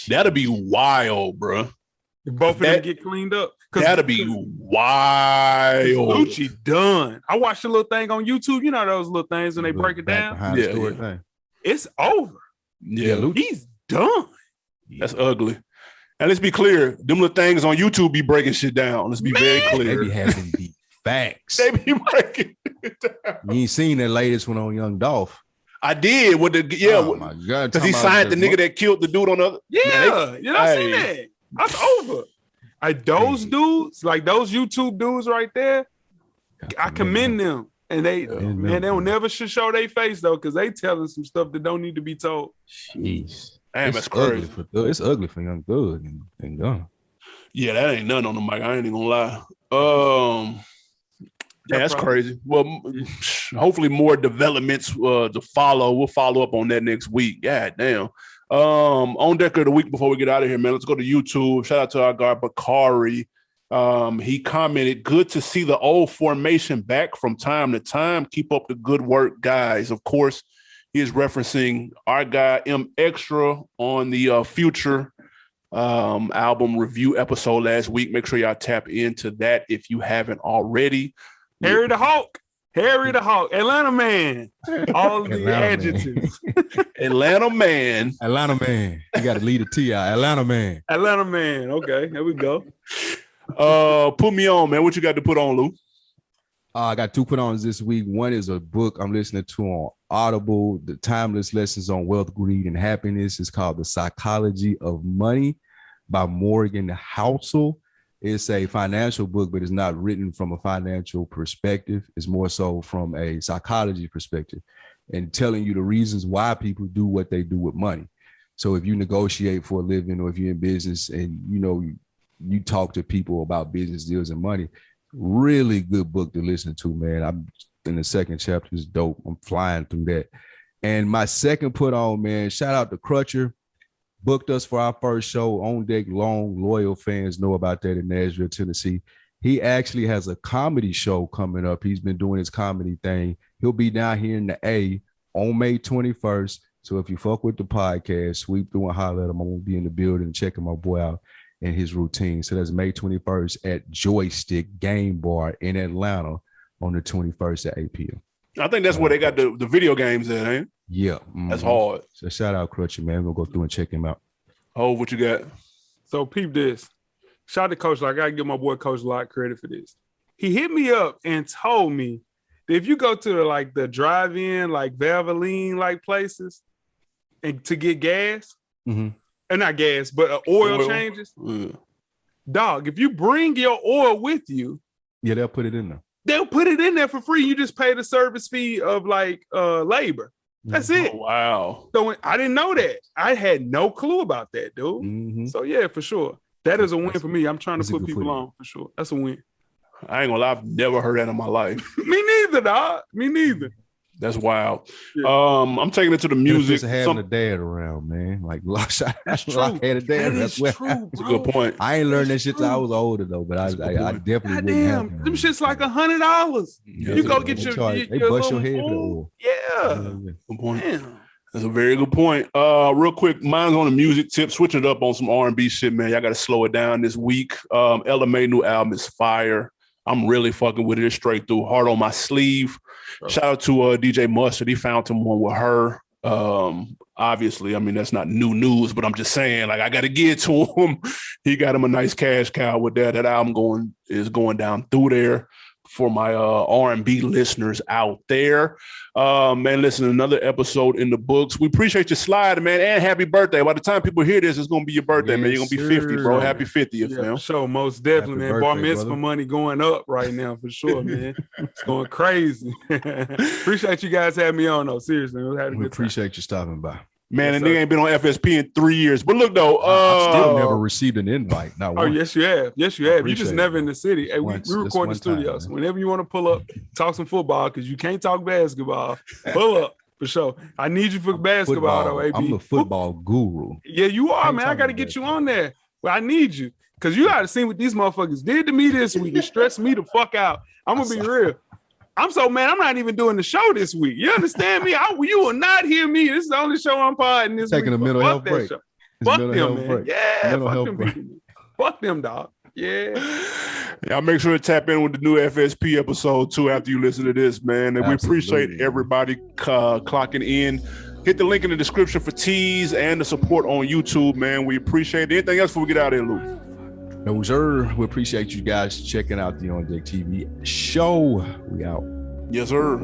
That'd be wild, bro. If both of them get cleaned up. That'd be wild. Lucci done. I watched the little thing on YouTube. You know those little things when they break it down? Yeah. It's over. Yeah, he's done. That's ugly. And let's be clear, them little things on YouTube be breaking shit down. Let's be very clear. They be having the facts. They be breaking it down. You ain't seen that latest one on Young Dolph. I did with the Oh my God! Because he signed the nigga that killed the dude on the other. Yeah, you know, seen that. That's over. Those dudes, like those YouTube dudes right there, I commend them. And they don't never should show their face though, because they telling some stuff that don't need to be told. Jeez. Damn, that's crazy. It's ugly for Young Thug and Gunna. Yeah, that ain't nothing on the mic. I ain't even gonna lie. Yeah, that's crazy. Well, hopefully more developments to follow. We'll follow up on that next week. God damn. On deck of the week before we get out of here, man. Let's go to YouTube. Shout out to our guy Bakari. He commented, "Good to see the old formation back from time to time. Keep up the good work, guys." Of course, he is referencing our guy M Extra on the Future album review episode last week. Make sure y'all tap into that if you haven't already. Harry the Hawk, Atlanta man, all the adjectives. Atlanta man. You got to lead a T.I. Atlanta man. Okay, there we go. Put me on, man. What you got to put on, Lou? I got 2 put-ons this week. One is a book I'm listening to on Audible, The Timeless Lessons on Wealth, Greed, and Happiness. It's called The Psychology of Money by Morgan Housel. It's a financial book, but it's not written from a financial perspective. It's more so from a psychology perspective and telling you the reasons why people do what they do with money. So if you negotiate for a living or if you're in business and, you talk to people about business deals and money, really good book to listen to, man. I'm in the second chapter. It's dope. I'm flying through that. And my second put on, man, shout out to Crutcher. Booked us for our first show on deck. Long, loyal fans know about that in Nashville, Tennessee. He actually has a comedy show coming up. He's been doing his comedy thing. He'll be down here in the A on May 21st. So if you fuck with the podcast, sweep through and holler at him. I'm going to be in the building checking my boy out and his routine. So that's May 21st at Joystick Game Bar in Atlanta on the 21st at 8 p.m. I think that's where they got the video games at, ain't it? Yeah. That's hard. So shout out Crutcher, man. We're going to go through and check him out. Oh, what you got? So peep this. Shout out to Coach. I got to give my boy Coach a lot of credit for this. He hit me up and told me that if you go to the drive-in, Valvoline places and to get gas, and not gas, but oil changes, dog, if you bring your oil with you, yeah, they'll put it in there. They'll put it in there for free. You just pay the service fee of labor. That's it. Oh, wow. So I didn't know that. I had no clue about that, dude. So yeah, for sure. That is a win for me. I'm trying to put people on for sure. That's a win. I ain't gonna lie, I've never heard that in my life. Me neither, dog. Me neither. That's wild. Yeah. I'm taking it to the music. Just having a dad around, man. That's true. I had a dad. That's a good point. I ain't learned that shit till I was older though, but I definitely wouldn't have them shit's like $100. Yeah, you go get your bust your head for the oil. Yeah. Good point. Damn. That's a very good point. Real quick, mine's on the music tip. Switching it up on some R&B shit, man. Y'all got to slow it down this week. Ella Mai new album is fire. I'm really fucking with it straight through. Heart on my sleeve. Shout out to DJ Mustard. He found someone with her. Obviously, I mean, that's not new news, but I'm just saying, I got to get to him. He got him a nice cash cow with that. That album is going down through there for my R&B listeners out there. Man, listen, another episode in the books. We appreciate your slide, man, and happy birthday. By the time people hear this, it's going to be your birthday, man. You're going to be 50, bro. Happy 50th, man. Sure, most definitely, man. Bar mitzvah money going up right now, for sure, man. It's going crazy. Appreciate you guys having me on, though. Seriously. We appreciate you stopping by. Man, and they ain't been on FSP in 3 years. But look, though. I've still never received an invite. Oh, yes, you have. Yes, you have. You just never in the city. Hey, we record in the studio. So whenever you want to pull up, talk some football, because you can't talk basketball. Pull up, for sure. I need you for basketball, though, AB. I'm the football guru. Yeah, you are, man. I got to get you on there. Well, I need you. Because you got to see what these motherfuckers did to me this week. It stressed me the fuck out. I'm going to be real. I'm so mad. I'm not even doing the show this week. You understand me? You will not hear me. This is the only show I'm partying this week. Taking a mental health break. Fuck them, man. Yeah, fuck them people. Fuck them, dog. Yeah. Y'all make sure to tap in with the new FSP episode too after you listen to this, man. And we appreciate everybody clocking in. Hit the link in the description for teas and the support on YouTube, man. We appreciate it. Anything else before we get out of here, Lou? No, sir. We appreciate you guys checking out the On Deck TV show. We out. Yes, sir.